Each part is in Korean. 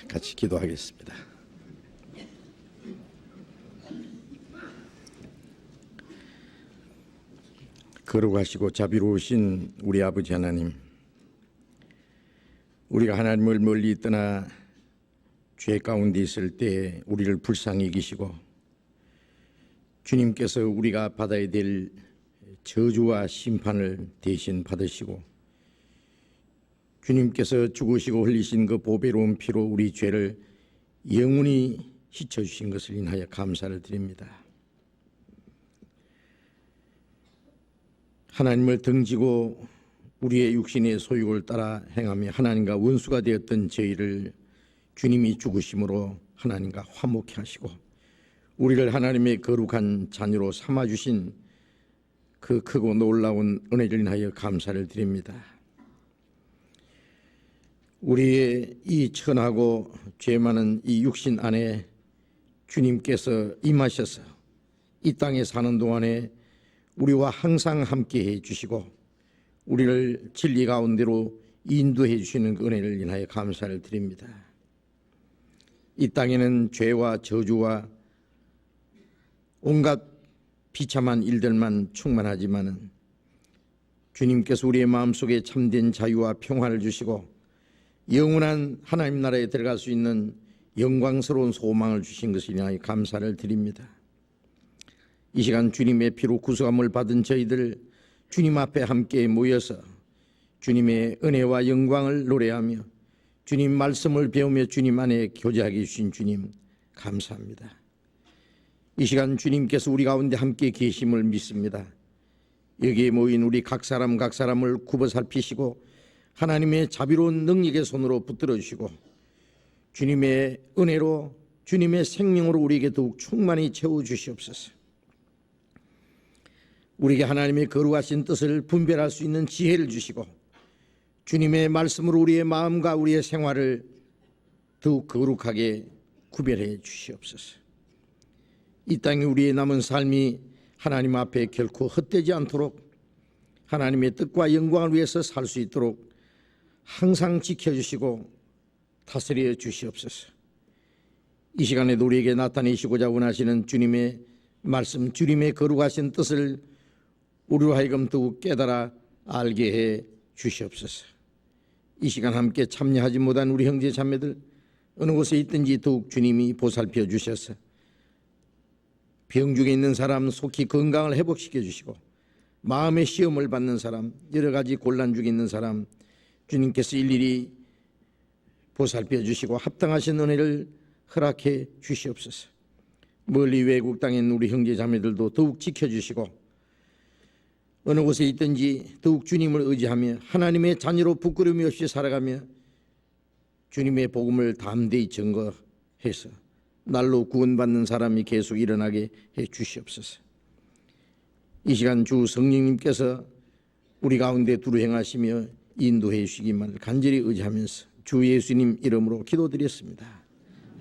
같이 기도하겠습니다. 거룩하시고 자비로우신 우리 아버지 하나님, 우리가 하나님을 멀리 떠나 죄 가운데 있을 때 우리를 불쌍히 여기시고 주님께서 우리가 받아야 될 저주와 심판을 대신 받으시고 주님께서 죽으시고 흘리신 그 보배로운 피로 우리 죄를 영원히 씻어주신 것을 인하여 감사를 드립니다. 하나님을 등지고 우리의 육신의 소욕을 따라 행하며 하나님과 원수가 되었던 저희를 주님이 죽으심으로 하나님과 화목케 하시고 우리를 하나님의 거룩한 자녀로 삼아주신 그 크고 놀라운 은혜를 인하여 감사를 드립니다. 우리의 이 천하고 죄 많은 이 육신 안에 주님께서 임하셔서 이 땅에 사는 동안에 우리와 항상 함께해 주시고 우리를 진리 가운데로 인도해 주시는 그 은혜를 인하여 감사를 드립니다. 이 땅에는 죄와 저주와 온갖 비참한 일들만 충만하지만은 주님께서 우리의 마음속에 참된 자유와 평화를 주시고 영원한 하나님 나라에 들어갈 수 있는 영광스러운 소망을 주신 것을 인하여 감사를 드립니다. 이 시간 주님의 피로 구속함을 받은 저희들 주님 앞에 함께 모여서 주님의 은혜와 영광을 노래하며 주님 말씀을 배우며 주님 안에 교제하게 해주신 주님 감사합니다. 이 시간 주님께서 우리 가운데 함께 계심을 믿습니다. 여기에 모인 우리 각 사람을 굽어 살피시고 하나님의 자비로운 능력의 손으로 붙들어 주시고 주님의 은혜로 주님의 생명으로 우리에게 더욱 충만히 채워 주시옵소서. 우리에게 하나님의 거룩하신 뜻을 분별할 수 있는 지혜를 주시고 주님의 말씀으로 우리의 마음과 우리의 생활을 더욱 거룩하게 구별해 주시옵소서. 이 땅에 우리의 남은 삶이 하나님 앞에 결코 헛되지 않도록 하나님의 뜻과 영광을 위해서 살 수 있도록 항상 지켜주시고 다스려 주시옵소서. 이 시간에도 우리에게 나타내시고자 원하시는 주님의 말씀, 주님의 거룩하신 뜻을 우리로 하여금 더욱 깨달아 알게 해 주시옵소서. 이 시간 함께 참여하지 못한 우리 형제 자매들 어느 곳에 있든지 더욱 주님이 보살펴 주셔서 병 중에 있는 사람 속히 건강을 회복시켜 주시고 마음의 시험을 받는 사람, 여러 가지 곤란 중에 있는 사람 주님께서 일일이 보살펴 주시고 합당하신 은혜를 허락해 주시옵소서. 멀리 외국 땅에 있는 우리 형제 자매들도 더욱 지켜주시고 어느 곳에 있든지 더욱 주님을 의지하며 하나님의 자녀로 부끄러움이 없이 살아가며 주님의 복음을 담대히 증거해서 날로 구원받는 사람이 계속 일어나게 해 주시옵소서. 이 시간 주 성령님께서 우리 가운데 두루 행하시며 인도해 주시기만을 간절히 의지하면서 주 예수님 이름으로 기도드렸습니다.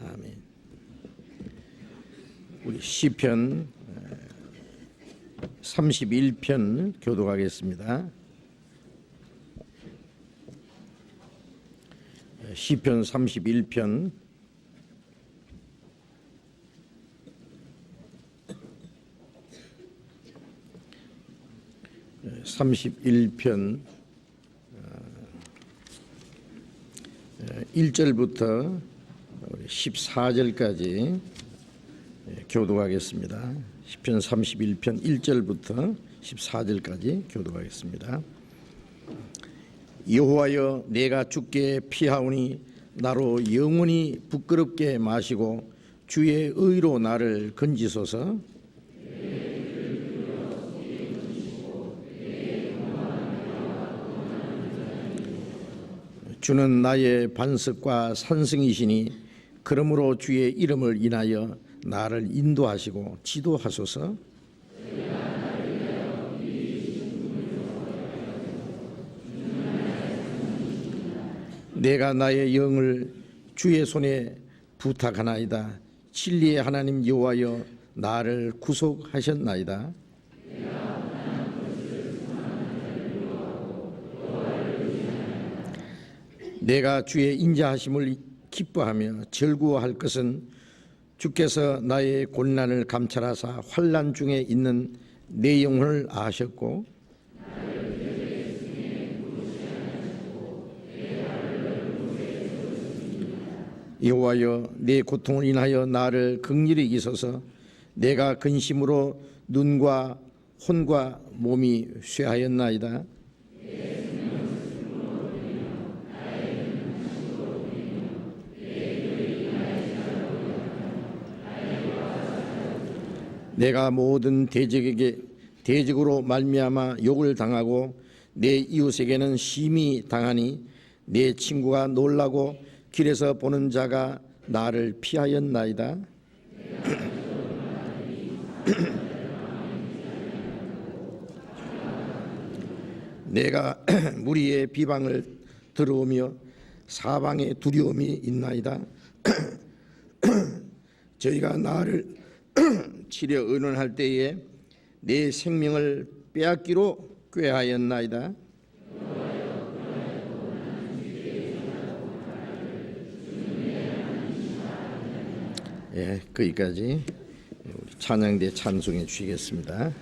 아멘. 우리 시편 31편 교독하겠습니다. 시편 31편 1절부터 14절까지 교독하겠습니다. 시편 31편 1절부터 14절까지 교독하겠습니다. 여호와여, 내가 주께 피하오니 나로 영원히 부끄럽게 마시고 주의 의로 나를 건지소서. 주는 나의 반석과 산성이시니 그러므로 주의 이름을 인하여 나를 인도하시고 지도하소서. 내가 나의 영을 주의 손에 부탁하나이다. 진리의 하나님 여호와여, 나를 구속하셨나이다. 내가 주의 인자하심을 기뻐하며 즐거워할 것은 주께서 나의 곤난을 감찰하사 환난 중에 있는 내 영혼을 아셨고 여호와여 내 고통을 인하여 나를 긍휼히 여기소서. 내가 근심으로 눈과 혼과 몸이 쇠하였나이다. 내가 모든 대적으로 말미암아 욕을 당하고 내 이웃에게는 심히 당하니 내 친구가 놀라고 길에서 보는 자가 나를 피하였나이다. 내가 무리의 비방을 들어오며 사방에 두려움이 있나이다. 저희가 나를 치려 의논할 때에 내 생명을 빼앗기로 꾀하였나이다. 예, 거기까지 찬양대 찬송해 주시겠습니다.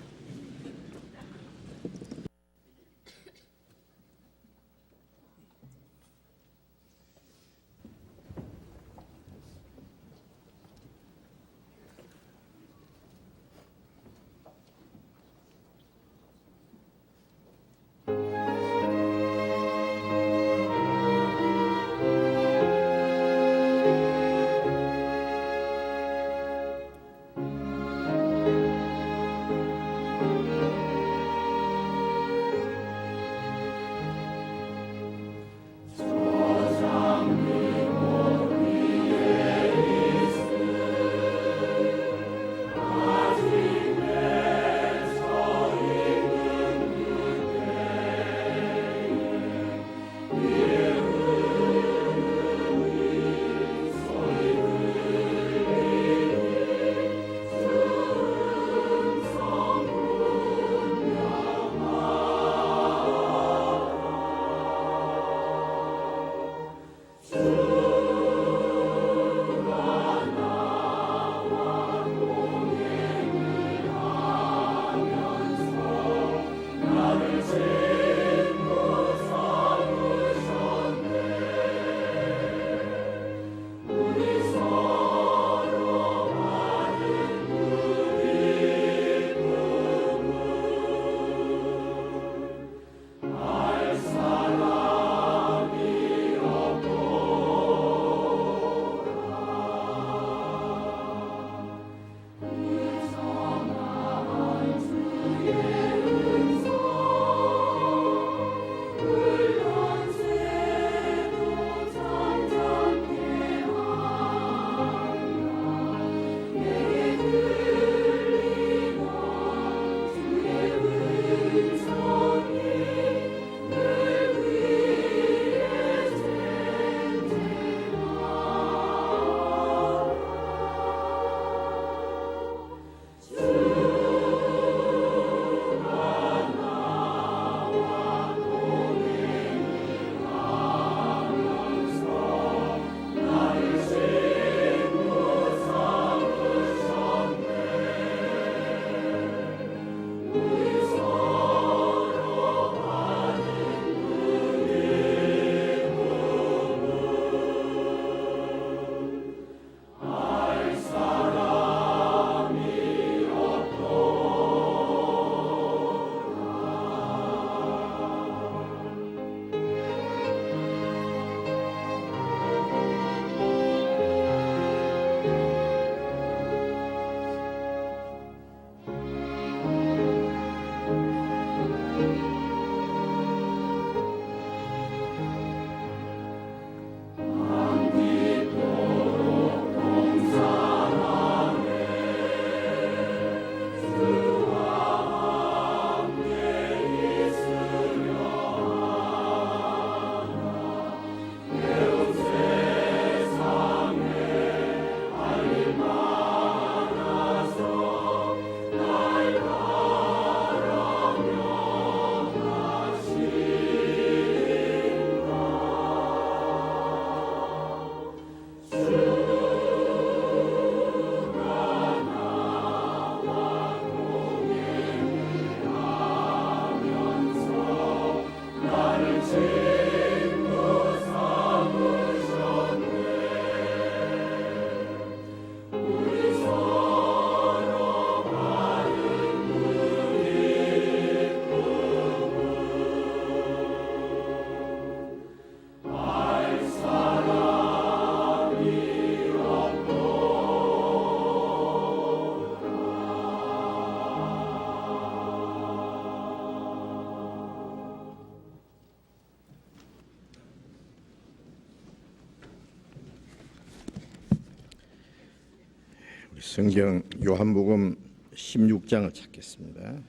성경 요한복음 16장을 찾겠습니다.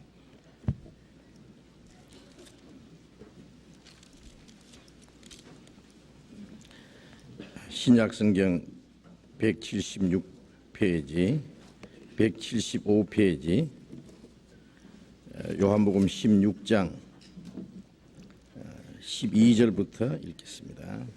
신약성경 176페이지, 175페이지, 요한복음 16장 12절부터 읽겠습니다.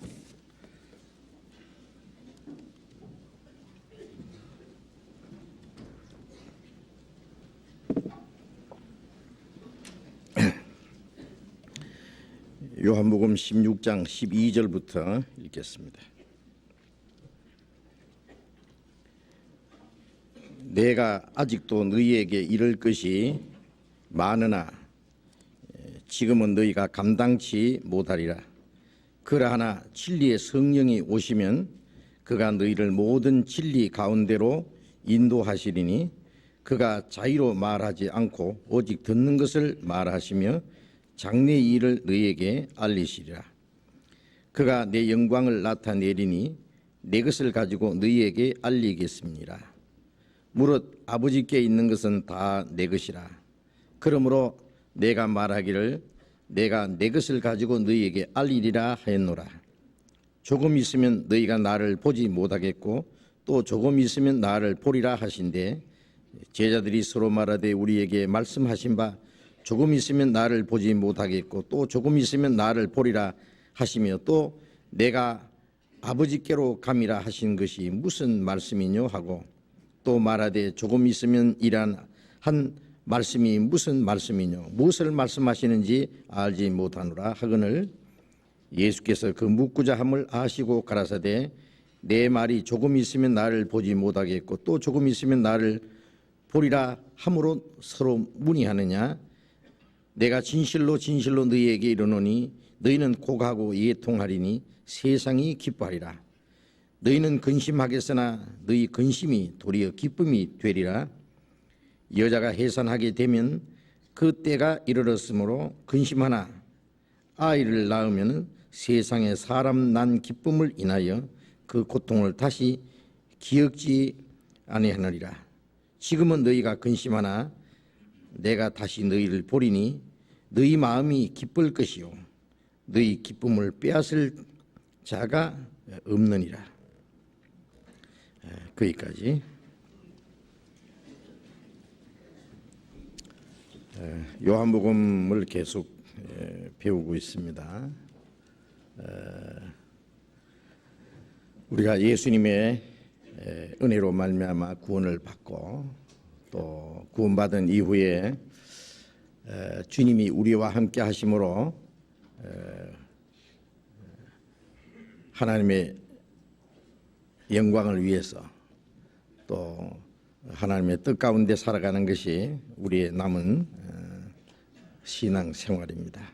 요한복음 16장 12절부터 읽겠습니다. 내가 아직도 너희에게 이를 것이 많으나 지금은 너희가 감당치 못하리라. 그러하나 진리의 성령이 오시면 그가 너희를 모든 진리 가운데로 인도하시리니 그가 자의로 말하지 않고 오직 듣는 것을 말하시며 장래의 일을 너희에게 알리시리라. 그가 내 영광을 나타내리니 내 것을 가지고 너희에게 알리겠습니다. 무릇 아버지께 있는 것은 다 내 것이라. 그러므로 내가 말하기를 내가 내 것을 가지고 너희에게 알리리라 하였노라. 조금 있으면 너희가 나를 보지 못하겠고 또 조금 있으면 나를 보리라 하신대 제자들이 서로 말하되 우리에게 말씀하신 바 조금 있으면 나를 보지 못하겠고 또 조금 있으면 나를 보리라 하시며 또 내가 아버지께로 감이라 하신 것이 무슨 말씀이뇨 하고 또 말하되 조금 있으면 이란 한 말씀이 무슨 말씀이뇨 무엇을 말씀하시는지 알지 못하노라 하거늘 예수께서 그 묻고자 함을 아시고 가라사대 내 말이 조금 있으면 나를 보지 못하겠고 또 조금 있으면 나를 보리라 함으로 서로 문의하느냐. 내가 진실로 진실로 너희에게 이르노니 너희는 곡하고 예통하리니 세상이 기뻐하리라. 너희는 근심하겠으나 너희 근심이 도리어 기쁨이 되리라. 여자가 해산하게 되면 그 때가 이르렀으므로 근심하나 아이를 낳으면 세상에 사람 난 기쁨을 인하여 그 고통을 다시 기억지 아니하느니라. 지금은 너희가 근심하나 내가 다시 너희를 보리니 너희 마음이 기쁠 것이요 너희 기쁨을 빼앗을 자가 없느니라. 거기까지. 요한복음을 계속 배우고 있습니다. 우리가 예수님의 은혜로 말미암아 구원을 받고 또 구원받은 이후에 주님이 우리와 함께 하심으로 하나님의 영광을 위해서 또 하나님의 뜻 가운데 살아가는 것이 우리의 남은 신앙 생활입니다.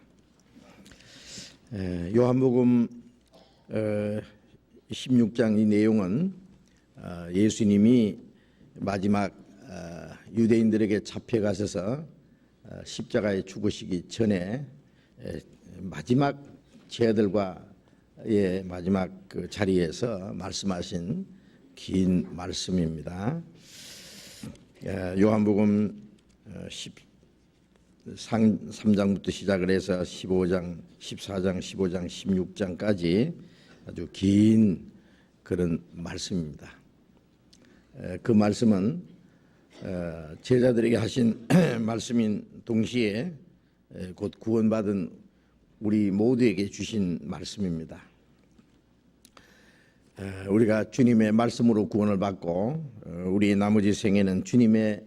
요한복음 16장 이 내용은 예수님이 마지막 유대인들에게 잡혀가셔서 십자가에 죽으시기 전에 마지막 제자들과의 마지막 그 자리에서 말씀하신 긴 말씀입니다. 요한복음 13장부터 시작을 해서 15장, 14장, 15장, 16장까지 아주 긴 그런 말씀입니다. 그 말씀은 제자들에게 하신 말씀인 동시에 곧 구원받은 우리 모두에게 주신 말씀입니다. 우리가 주님의 말씀으로 구원을 받고 우리 나머지 생애는 주님의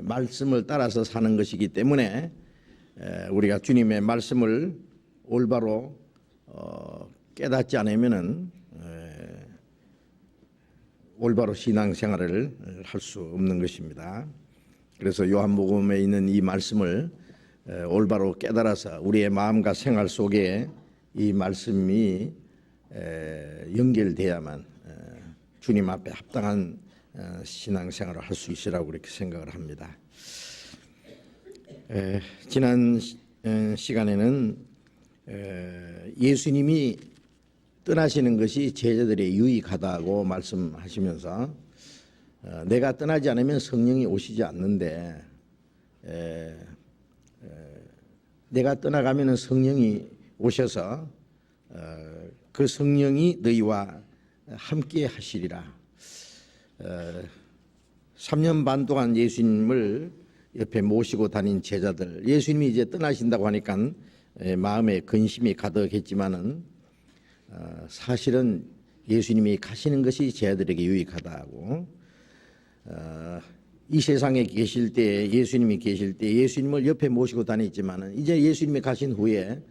말씀을 따라서 사는 것이기 때문에 우리가 주님의 말씀을 올바로 깨닫지 않으면은 올바로 신앙생활을 할 수 없는 것입니다. 그래서 요한복음에 있는 이 말씀을 올바로 깨달아서 우리의 마음과 생활 속에 이 말씀이 연결돼야만 주님 앞에 합당한 신앙생활을 할 수 있으라고 그렇게 생각을 합니다. 지난 시간에는 예수님이 떠나시는 것이 제자들의 유익하다고 말씀하시면서 내가 떠나지 않으면 성령이 오시지 않는데 내가 떠나가면 성령이 오셔서 그 성령이 너희와 함께 하시리라. 3년 반 동안 예수님을 옆에 모시고 다닌 제자들, 예수님이 이제 떠나신다고 하니까 마음에 근심이 가득했지만은 사실은 예수님이 가시는 것이 제자들에게 유익하다고, 이 세상에 계실 때, 예수님이 계실 때 예수님을 옆에 모시고 다녔지만은 이제 예수님이 가신 후에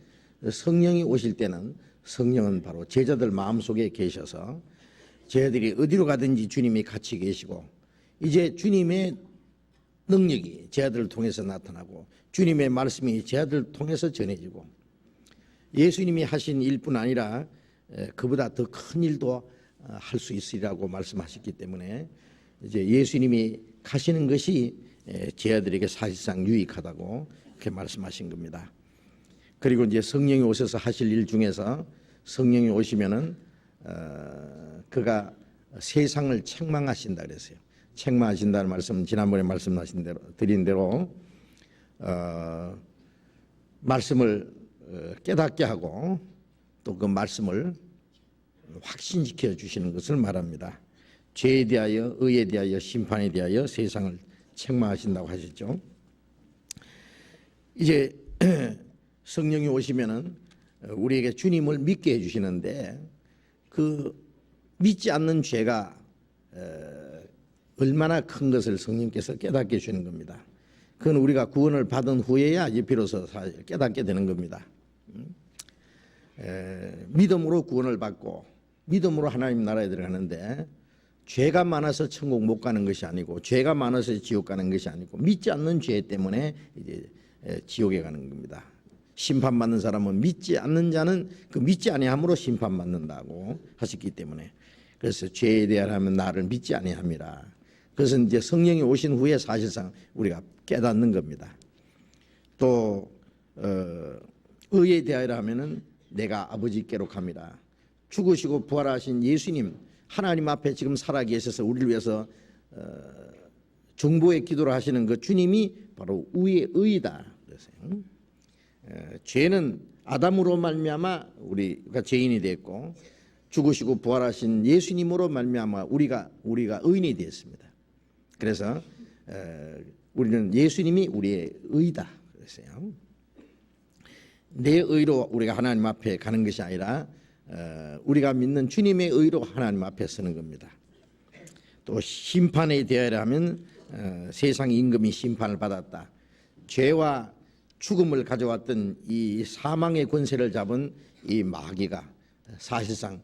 성령이 오실 때는 성령은 바로 제자들 마음속에 계셔서 제자들이 어디로 가든지 주님이 같이 계시고, 이제 주님의 능력이 제자들을 통해서 나타나고 주님의 말씀이 제자들을 통해서 전해지고, 예수님이 하신 일뿐 아니라 그보다 더 큰 일도 할 수 있으리라고 말씀하셨기 때문에 이제 예수님이 가시는 것이 제자들에게 사실상 유익하다고 그렇게 말씀하신 겁니다. 그리고 이제 성령이 오셔서 하실 일 중에서 성령이 오시면은 그가 세상을 책망하신다 그랬어요. 책망하신다는 말씀은 지난번에 말씀하신 대로 드린 대로 말씀을 깨닫게 하고 또 그 말씀을 확신시켜 주시는 것을 말합니다. 죄에 대하여, 의에 대하여, 심판에 대하여 세상을 책망하신다고 하셨죠. 이제 성령이 오시면은 우리에게 주님을 믿게 해주시는데, 그 믿지 않는 죄가 얼마나 큰 것을 성령께서 깨닫게 해주시는 겁니다. 그건 우리가 구원을 받은 후에야 이제 비로소 깨닫게 되는 겁니다. 믿음으로 구원을 받고 믿음으로 하나님 나라에 들어가는데, 죄가 많아서 천국 못 가는 것이 아니고, 죄가 많아서 지옥 가는 것이 아니고, 믿지 않는 죄 때문에 이제 지옥에 가는 겁니다. 심판받는 사람은 믿지 않는 자는 그 믿지 아니함으로 심판받는다고 하셨기 때문에, 그래서 죄에 대하면 나를 믿지 아니함이라. 그것은 이제 성령이 오신 후에 사실상 우리가 깨닫는 겁니다. 또 의에 대하여 하면은 내가 아버지께로 갑니다. 죽으시고 부활하신 예수님, 하나님 앞에 지금 살아계셔서 우리를 위해서 중보의 기도를 하시는 그 주님이 바로 의의 의이다. 그래서요. 죄는 아담으로 말미암아 우리가 죄인이 됐고, 죽으시고 부활하신 예수님으로 말미암아 우리가 의인이 되었습니다. 그래서 우리는 예수님이 우리의 의다. 그랬어요. 내 의로 우리가 하나님 앞에 가는 것이 아니라 우리가 믿는 주님의 의로 하나님 앞에 서는 겁니다. 또 심판에 대하여 하면 세상 임금이 심판을 받았다. 죄와 죽음을 가져왔던 이 사망의 권세를 잡은 이 마귀가 사실상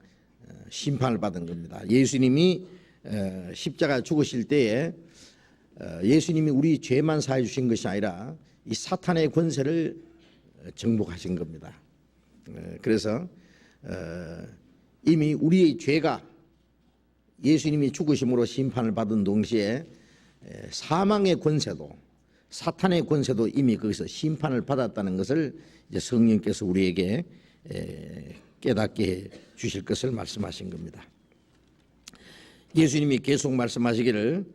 심판을 받은 겁니다. 예수님이 십자가 죽으실 때에 예수님이 우리 죄만 사해 주신 것이 아니라 이 사탄의 권세를 정복하신 겁니다. 그래서 이미 우리의 죄가 예수님이 죽으심으로 심판을 받은 동시에 사망의 권세도, 사탄의 권세도 이미 거기서 심판을 받았다는 것을 이제 성령께서 우리에게 깨닫게 해 주실 것을 말씀하신 겁니다. 예수님이 계속 말씀하시기를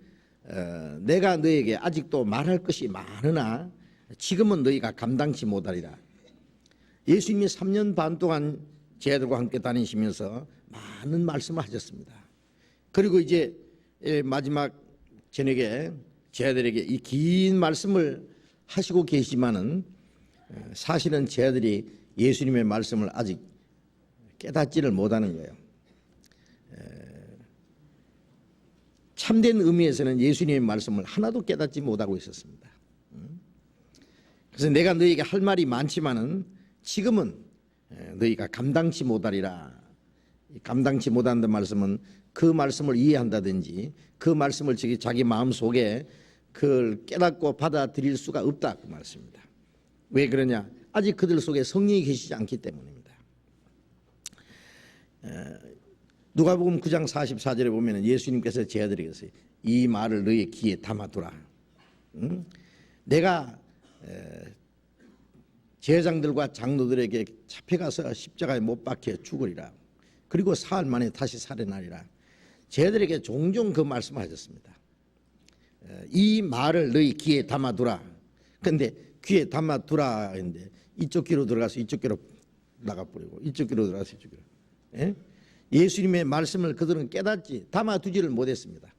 내가 너에게 아직도 말할 것이 많으나 지금은 너희가 감당치 못하리라. 예수님이 3년 반 동안 제자들과 함께 다니시면서 많은 말씀을 하셨습니다. 그리고 이제 마지막 저녁에 제자들에게 이 긴 말씀을 하시고 계시지만은 사실은 제자들이 예수님의 말씀을 아직 깨닫지를 못하는 거예요. 참된 의미에서는 예수님의 말씀을 하나도 깨닫지 못하고 있었습니다. 그래서 내가 너희에게 할 말이 많지만은 지금은 너희가 감당치 못하리라. 감당치 못한다는 말씀은 그 말씀을 이해한다든지 그 말씀을 자기 마음속에 그걸 깨닫고 받아들일 수가 없다 그 말씀입니다. 왜 그러냐? 아직 그들 속에 성령이 계시지 않기 때문입니다. 누가복음 9장 44절에 보면 예수님께서 제자들에게 했어요. 이 말을 너희 귀에 담아두라. 내가 제사장들과 장로들에게 잡혀가서 십자가에 못 박혀 죽으리라. 그리고 사흘 만에 다시 살아나리라. 제자들에게 종종 그 말씀을 하셨습니다. 이 말을 너희 귀에 담아두라. 근데 귀에 담아두라 했는데 이쪽 귀로 들어가서 이쪽 귀로 나가버리고 이쪽 귀로 들어가서 이쪽 귀로. 예? 예수님의 말씀을 그들은 깨닫지 담아두지를 못했습니다.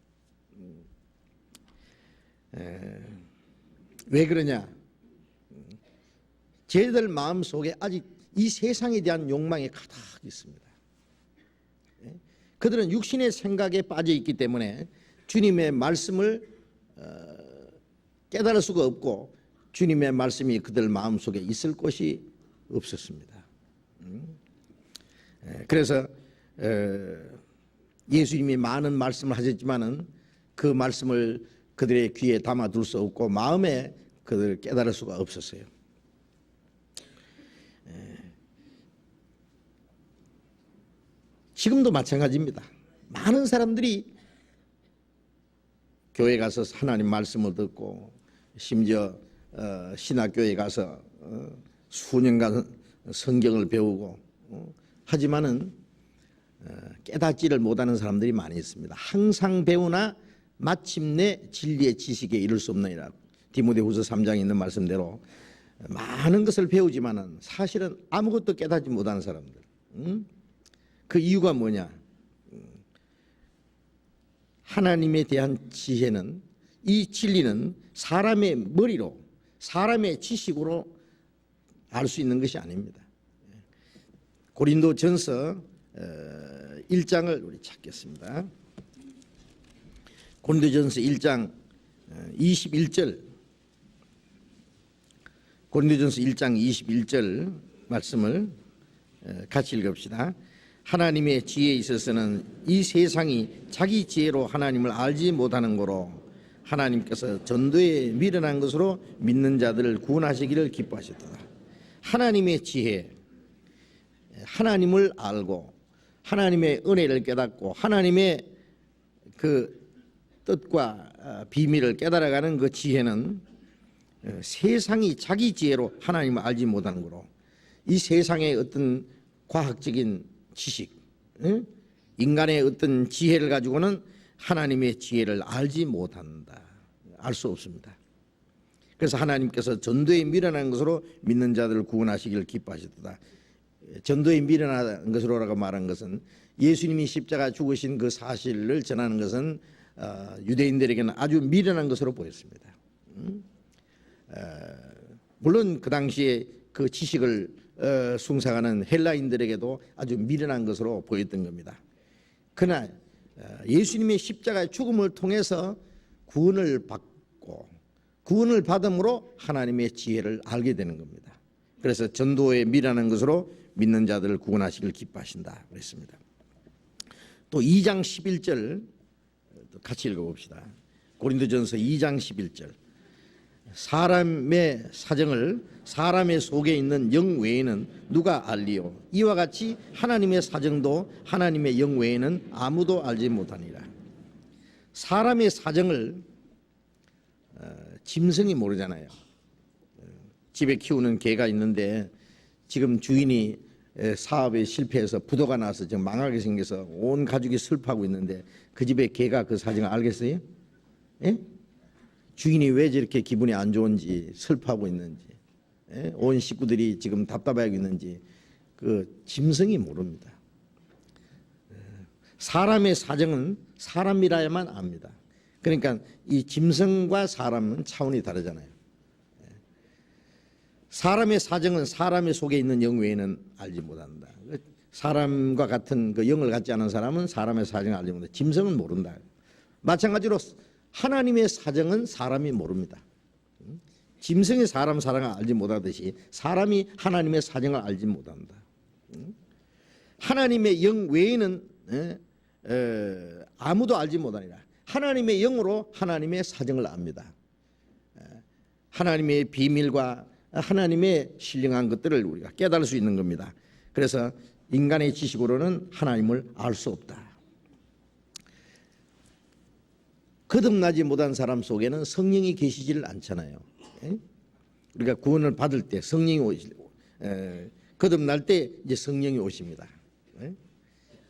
왜 그러냐? 쟤들 마음속에 아직 이 세상에 대한 욕망이 가득 있습니다. 그들은 육신의 생각에 빠져 있기 때문에 주님의 말씀을 깨달을 수가 없고 주님의 말씀이 그들 마음속에 있을 곳이 없었습니다. 그래서 예수님이 많은 말씀을 하셨지만은 그 말씀을 그들의 귀에 담아둘 수 없고 마음에 그들을 깨달을 수가 없었어요. 지금도 마찬가지입니다. 많은 사람들이 교회 가서 하나님 말씀을 듣고 심지어 신학교에 가서 수년간 성경을 배우고 하지만은 깨닫지를 못하는 사람들이 많이 있습니다. 항상 배우나 마침내 진리의 지식에 이를 수 없느니라. 디모데후서 3장에 있는 말씀대로 많은 것을 배우지만은 사실은 아무것도 깨닫지 못하는 사람들. 그 이유가 뭐냐? 하나님에 대한 지혜는, 이 진리는 사람의 머리로, 사람의 지식으로 알 수 있는 것이 아닙니다. 고린도전서 1장을 우리 찾겠습니다. 고린도전서 1장 21절, 고린도전서 1장 21절 말씀을 같이 읽읍시다. 하나님의 지혜에 있어서는 이 세상이 자기 지혜로 하나님을 알지 못하는 거로 하나님께서 전도에 미련한 것으로 믿는 자들을 구원하시기를 기뻐하셨도다. 하나님의 지혜, 하나님을 알고 하나님의 은혜를 깨닫고 하나님의 그 뜻과 비밀을 깨달아가는 그 지혜는 세상이 자기 지혜로 하나님을 알지 못하는 거로 이 세상의 어떤 과학적인 지식, 인간의 어떤 지혜를 가지고는 하나님의 지혜를 알지 못한다. 알 수 없습니다. 그래서 하나님께서 전도에 미련한 것으로 믿는 자들을 구원하시기를 기뻐하셨다. 전도에 미련한 것으로라고 말한 것은 예수님이 십자가 죽으신 그 사실을 전하는 것은 유대인들에게는 아주 미련한 것으로 보였습니다. 물론 그 당시에 그 지식을 숭상하는 헬라인들에게도 아주 미련한 것으로 보였던 겁니다. 그러나 예수님의 십자가의 죽음을 통해서 구원을 받고 구원을 받음으로 하나님의 지혜를 알게 되는 겁니다. 그래서 전도에 미련한 것으로 믿는 자들을 구원하시길 기뻐하신다 그랬습니다. 또 2장 11절 같이 읽어봅시다. 고린도전서 2장 11절. 사람의 사정을 사람의 속에 있는 영 외에는 누가 알리요? 이와 같이 하나님의 사정도 하나님의 영 외에는 아무도 알지 못하니라. 사람의 사정을 짐승이 모르잖아요. 집에 키우는 개가 있는데 지금 주인이 사업에 실패해서 부도가 나서 지금 망하게 생겨서 온 가족이 슬퍼하고 있는데 그 집에 개가 그 사정을 알겠어요? 예? 주인이 왜 저렇게 기분이 안 좋은지 슬퍼하고 있는지 온 식구들이 지금 답답해하고 있는지 그 짐승이 모릅니다. 사람의 사정은 사람이라야만 압니다. 그러니까 이 짐승과 사람은 차원이 다르잖아요. 사람의 사정은 사람의 속에 있는 영 외에는 알지 못한다. 사람과 같은 그 영을 갖지 않은 사람은 사람의 사정을 알지 못한다. 짐승은 모른다. 마찬가지로 하나님의 사정은 사람이 모릅니다. 짐승이 사람 사정을 알지 못하듯이 사람이 하나님의 사정을 알지 못한다. 하나님의 영 외에는 아무도 알지 못하니라. 하나님의 영으로 하나님의 사정을 압니다. 하나님의 비밀과 하나님의 신령한 것들을 우리가 깨달을 수 있는 겁니다. 그래서 인간의 지식으로는 하나님을 알 수 없다. 거듭나지 못한 사람 속에는 성령이 계시지를 않잖아요. 우리가 구원을 받을 때 성령이 오시고 거듭날 때 이제 성령이 오십니다.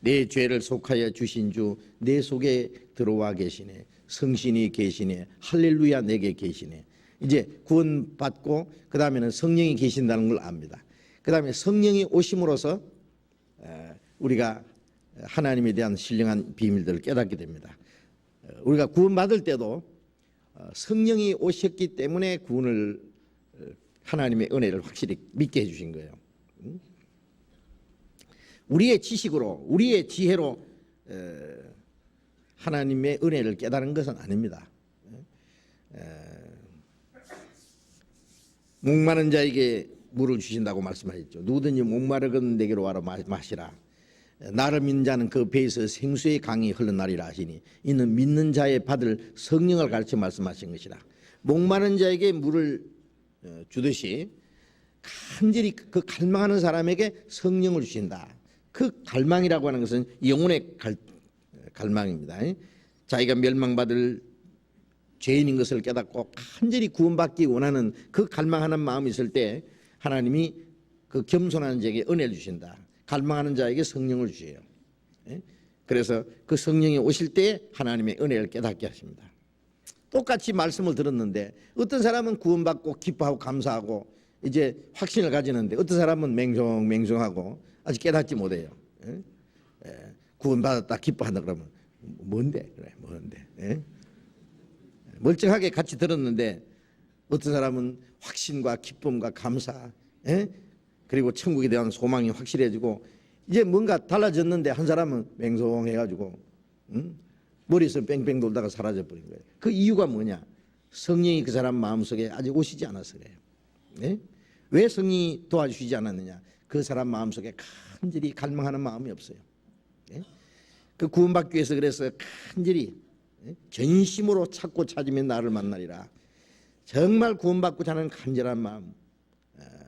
내 죄를 속하여 주신 주 내 속에 들어와 계시네. 성신이 계시네, 할렐루야 내게 계시네. 이제 구원받고 그 다음에는 성령이 계신다는 걸 압니다. 그 다음에 성령이 오심으로써 우리가 하나님에 대한 신령한 비밀들을 깨닫게 됩니다. 우리가 구원받을 때도 성령이 오셨기 때문에 구원을 하나님의 은혜를 확실히 믿게 해주신 거예요. 우리의 지식으로 우리의 지혜로 하나님의 은혜를 깨달은 것은 아닙니다. 목마른 자에게 물을 주신다고 말씀하셨죠. 누구든지 목마르거든 내게로 와라 마시라. 나를 믿는 자는 그 배에서 생수의 강이 흘러나리라 하시니 이는 믿는 자의 받을 성령을 가르쳐 말씀하신 것이라. 목마른 자에게 물을 주듯이 간절히 그 갈망하는 사람에게 성령을 주신다. 그 갈망이라고 하는 것은 영혼의 갈망입니다. 자기가 멸망받을 죄인인 것을 깨닫고 간절히 구원받기 원하는 그 갈망하는 마음이 있을 때 하나님이 그 겸손한 자에게 은혜를 주신다. 갈망하는 자에게 성령을 주세요. 그래서 그 성령이 오실 때 하나님의 은혜를 깨닫게 하십니다. 똑같이 말씀을 들었는데 어떤 사람은 구원받고 기뻐하고 감사하고 이제 확신을 가지는데 어떤 사람은 맹성하고 아직 깨닫지 못해요. 구원받았다 기뻐한다 그러면 뭔데? 그래 뭔데? 멀쩡하게 같이 들었는데 어떤 사람은 확신과 기쁨과 감사 그리고 천국에 대한 소망이 확실해지고 이제 뭔가 달라졌는데 한 사람은 맹성해가지고 머리에서 뺑뺑 돌다가 사라져버린 거예요. 그 이유가 뭐냐? 성령이 그 사람 마음속에 아직 오시지 않아서 그래요. 왜 성령이 도와주시지 않았느냐? 그 사람 마음속에 간절히 갈망하는 마음이 없어요. 그 구원받기 위해서 그래서 간절히 전심으로 찾고 찾으면 나를 만나리라. 정말 구원받고자 하는 간절한 마음,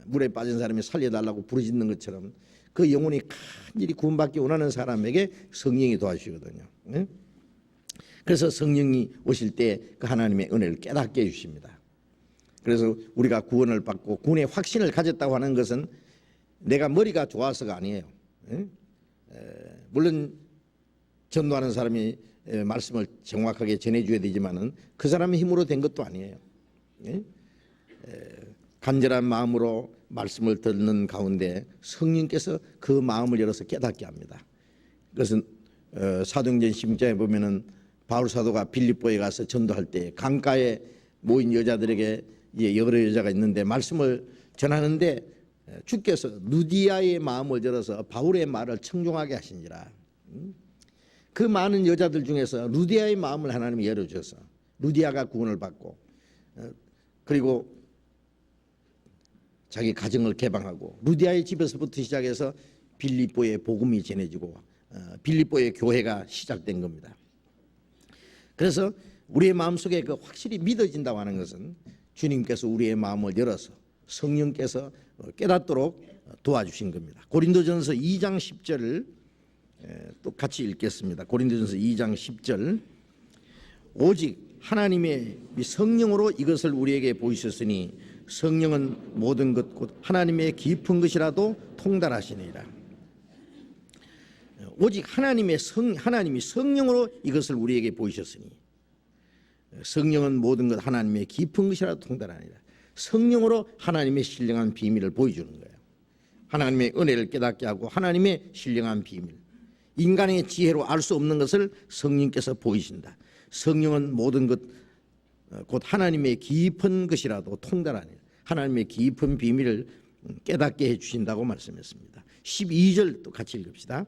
물에 빠진 사람이 살려달라고 부르짖는 것처럼 그 영혼이 간절히 구원받기 원하는 사람에게 성령이 도와주시거든요. 그래서 성령이 오실 때 그 하나님의 은혜를 깨닫게 해주십니다. 그래서 우리가 구원을 받고 구원의 확신을 가졌다고 하는 것은 내가 머리가 좋아서가 아니에요. 물론 전도하는 사람이 말씀을 정확하게 전해줘야 되지만은 그 사람의 힘으로 된 것도 아니에요. 간절한 마음으로 말씀을 듣는 가운데 성령께서 그 마음을 열어서 깨닫게 합니다. 그것은 사도행전 16장에 보면은 바울 사도가 빌립보에 가서 전도할 때 강가에 모인 여자들에게 여러 여자가 있는데 말씀을 전하는데 주께서 루디아의 마음을 열어서 바울의 말을 청종하게 하시니라. 그 많은 여자들 중에서 루디아의 마음을 하나님이 열어주셔서 루디아가 구원을 받고 그리고 자기 가정을 개방하고 루디아의 집에서부터 시작해서 빌립보의 복음이 전해지고 빌립보의 교회가 시작된 겁니다. 그래서 우리의 마음속에 그 확실히 믿어진다고 하는 것은 주님께서 우리의 마음을 열어서 성령께서 깨닫도록 도와주신 겁니다. 고린도전서 2장 10절을 또 같이 읽겠습니다. 고린도전서 2장 10절 오직 하나님의 성령으로 이것을 우리에게 보이셨으니 성령은 모든 것 곧 하나님의 깊은 것이라도 통달하시니라. 오직 하나님이 성령으로 이것을 우리에게 보이셨으니 성령은 모든 것 하나님의 깊은 것이라도 통달하니라. 성령으로 하나님의 신령한 비밀을 보여주는 거예요. 하나님의 은혜를 깨닫게 하고 하나님의 신령한 비밀, 인간의 지혜로 알 수 없는 것을 성령께서 보이신다. 성령은 모든 것 곧 하나님의 깊은 것이라도 통달하니라. 하나님의 깊은 비밀을 깨닫게 해주신다고 말씀했습니다. 12절 또 같이 읽읍시다.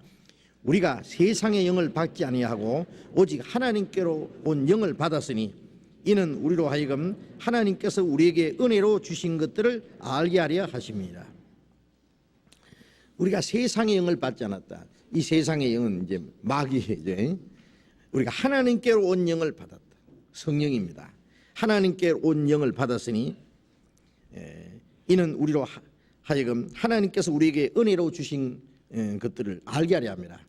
우리가 세상의 영을 받지 아니하고 오직 하나님께로 온 영을 받았으니 이는 우리로 하여금 하나님께서 우리에게 은혜로 주신 것들을 알게 하려 하심이라. 우리가 세상의 영을 받지 않았다. 이 세상의 영은 이제 마귀죠. 우리가 하나님께로 온 영을 받았다. 성령입니다. 하나님께 온 영을 받았으니 이는 우리로 하여금 하나님께서 우리에게 은혜로 주신 것들을 알게 하려 합니다.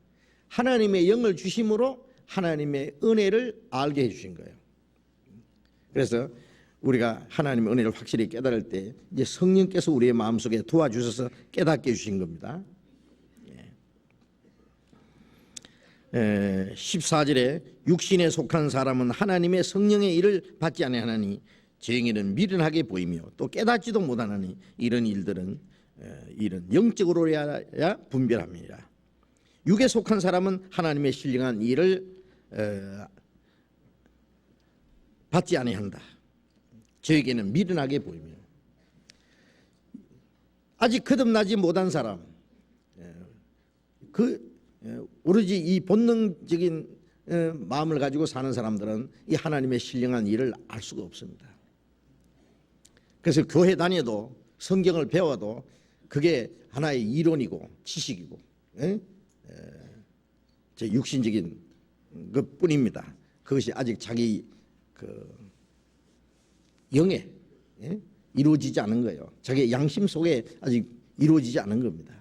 하나님의 영을 주심으로 하나님의 은혜를 알게 해주신 거예요. 그래서 우리가 하나님의 은혜를 확실히 깨달을 때 이제 성령께서 우리의 마음속에 도와주셔서 깨닫게 해주신 겁니다. 14절에 육신에 속한 사람은 하나님의 성령의 일을 받지 아니하나니 저에게는 미련하게 보이며 또 깨닫지도 못하나니 이런 일은 영적으로야 분별함이라. 육에 속한 사람은 하나님의 신령한 일을 받지 아니한다. 저에게는 미련하게 보이며. 아직 거듭나지 못한 사람, 오로지 이 본능적인 마음을 가지고 사는 사람들은 이 하나님의 신령한 일을 알 수가 없습니다. 그래서 교회 다녀도 성경을 배워도 그게 하나의 이론이고 지식이고 육신적인 것뿐입니다. 그것이 아직 자기 영에 이루어지지 않은 거예요. 자기 양심 속에 아직 이루어지지 않은 겁니다.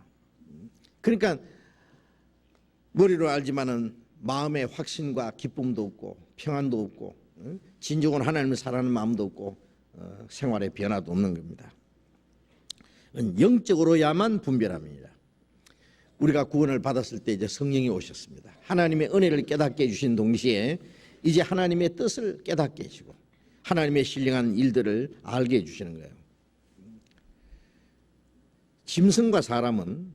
그러니까 머리로 알지만은 마음의 확신과 기쁨도 없고 평안도 없고 진정으로 하나님을 사랑하는 마음도 없고 생활의 변화도 없는 겁니다. 영적으로야만 분별합니다. 우리가 구원을 받았을 때 이제 성령이 오셨습니다. 하나님의 은혜를 깨닫게 해주신 동시에 이제 하나님의 뜻을 깨닫게 해주고 하나님의 신령한 일들을 알게 해주시는 거예요. 짐승과 사람은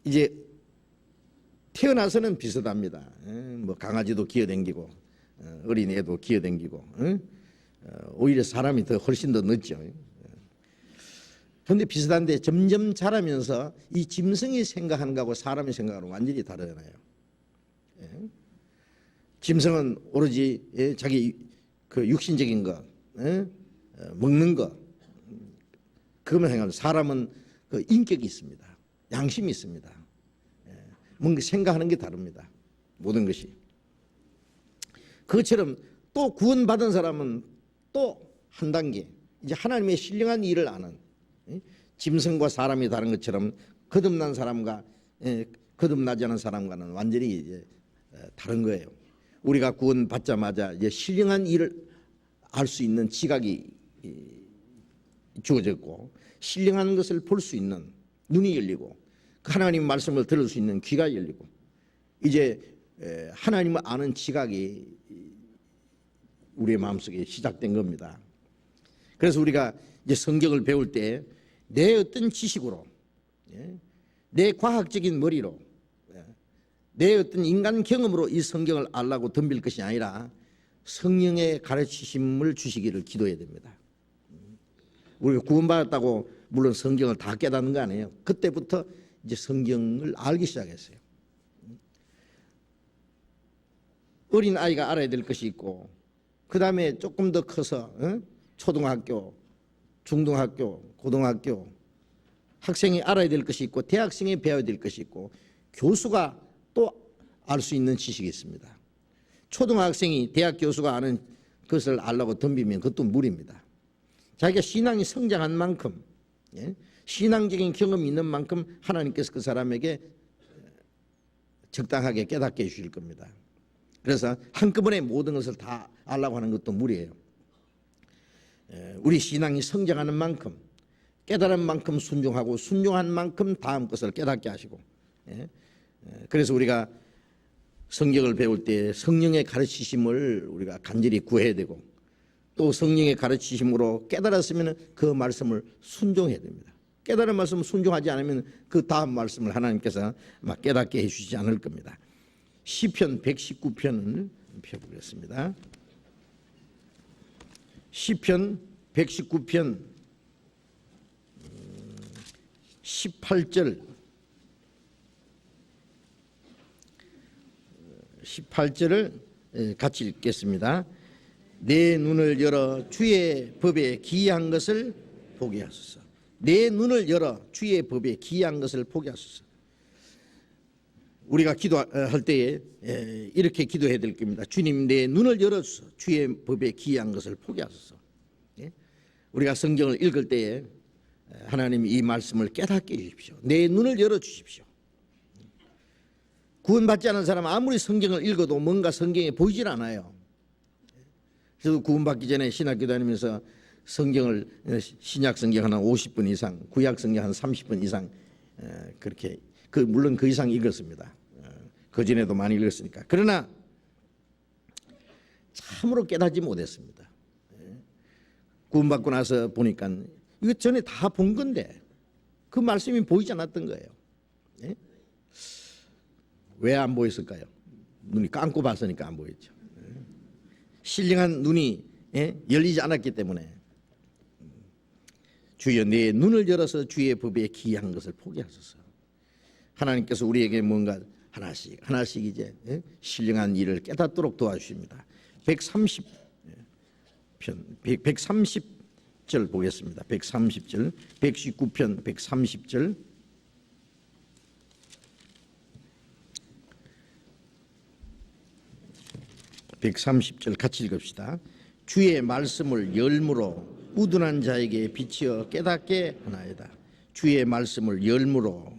이제 태어나서는 비슷합니다. 뭐 강아지도 기어댕기고 어린애도 기어댕기고 오히려 사람이 훨씬 더 늦죠. 그런데 비슷한데 점점 자라면서 이 짐승이 생각하는 거하고 사람이 생각하는 거 완전히 다르잖아요. 짐승은 오로지 자기 그 육신적인 것, 먹는 것, 그것만 생각하고 사람은 그 인격이 있습니다. 양심이 있습니다. 뭔가 생각하는 게 다릅니다. 모든 것이. 그것처럼 또 구원받은 사람은 또 한 단계 이제 하나님의 신령한 일을 아는 짐승과 사람이 다른 것처럼 거듭난 사람과 거듭나지 않은 사람과는 완전히 이제 다른 거예요. 우리가 구원받자마자 이제 신령한 일을 알 수 있는 지각이 주어졌고 신령한 것을 볼 수 있는 눈이 열리고 하나님 말씀을 들을 수 있는 귀가 열리고 이제 하나님을 아는 지각이 우리의 마음속에 시작된 겁니다. 그래서 우리가 이제 성경을 배울 때 내 어떤 지식으로 내 과학적인 머리로 내 어떤 인간 경험으로 이 성경을 알라고 덤빌 것이 아니라 성령의 가르치심을 주시기를 기도해야 됩니다. 우리가 구원받았다고 물론 성경을 다 깨닫는 거 아니에요. 그때부터 이제 성경을 알기 시작했어요. 어린 아이가 알아야 될 것이 있고 그 다음에 조금 더 커서 초등학교, 중등학교, 고등학교 학생이 알아야 될 것이 있고 대학생이 배워야 될 것이 있고 교수가 또 알 수 있는 지식이 있습니다. 초등학생이 대학 교수가 아는 것을 알라고 덤비면 그것도 무리입니다. 자기가 신앙이 성장한 만큼 신앙적인 경험이 있는 만큼 하나님께서 그 사람에게 적당하게 깨닫게 해주실 겁니다. 그래서 한꺼번에 모든 것을 다 알라고 하는 것도 무리예요. 우리 신앙이 성장하는 만큼 깨달은 만큼 순종하고 순종한 만큼 다음 것을 깨닫게 하시고 그래서 우리가 성경을 배울 때 성령의 가르치심을 우리가 간절히 구해야 되고 또 성령의 가르치심으로 깨달았으면 그 말씀을 순종해야 됩니다. 깨달은 말씀을 순종하지 않으면 그 다음 말씀을 하나님께서 막 깨닫게 해주시지 않을 겁니다. 시편 119편을 펴보겠습니다. 시편 119편 18절을 같이 읽겠습니다. 내 눈을 열어 주의 법에 기이한 것을 보게 하소서. 내 눈을 열어 주의 법에 기이한 것을 보게 하소서. 우리가 기도할 때에 이렇게 기도해야 될 겁니다. 주님 내 눈을 열어주소서. 주의 법에 기이한 것을 보게 하소서. 우리가 성경을 읽을 때에 하나님 이 말씀을 깨닫게 해주십시오. 내 눈을 열어주십시오. 구원받지 않은 사람은 아무리 성경을 읽어도 뭔가 성경에 보이질 않아요. 그래서 구원받기 전에 신학교 다니면서 성경을 신약 성경 한 50분 이상, 구약 성경 한 30분 이상 그렇게 물론 그 이상 읽었습니다. 그전에도 많이 읽었으니까. 그러나 참으로 깨닫지 못했습니다. 구원받고 나서 보니까 이거 전에 다 본 건데 그 말씀이 보이지 않았던 거예요. 왜 안 보였을까요? 눈이 감고 봤으니까 안 보였죠. 신령한 눈이 열리지 않았기 때문에. 주여 내 눈을 열어서 주의 법에 기이한 것을 포기하소서. 하나님께서 우리에게 뭔가 하나씩 이제 신령한 일을 깨닫도록 도와주십니다. 130편 130절 보겠습니다. 130절 119편 130절 130절 같이 읽읍시다. 주의 말씀을 열무로 우둔한 자에게 비치어 깨닫게 하나이다. 주의 말씀을 열무로,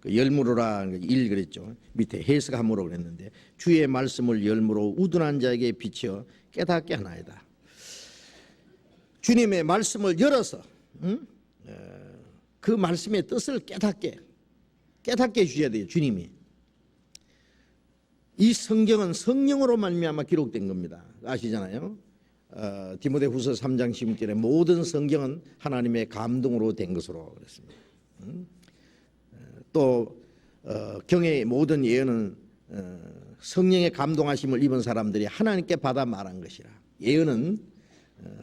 그 열무로라는 일 그랬죠. 밑에 해석함으로 그랬는데 주의 말씀을 열무로 우둔한 자에게 비치어 깨닫게 하나이다. 주님의 말씀을 열어서 그 말씀의 뜻을 깨닫게 주셔야 돼요. 주님이. 이 성경은 성령으로 말미암아 기록된 겁니다. 아시잖아요. 디모데후서 3장 16절에 모든 성경은 하나님의 감동으로 된 것으로 그랬습니다. 또 경의 모든 예언은 성령의 감동하심을 입은 사람들이 하나님께 받아 말한 것이라. 예언은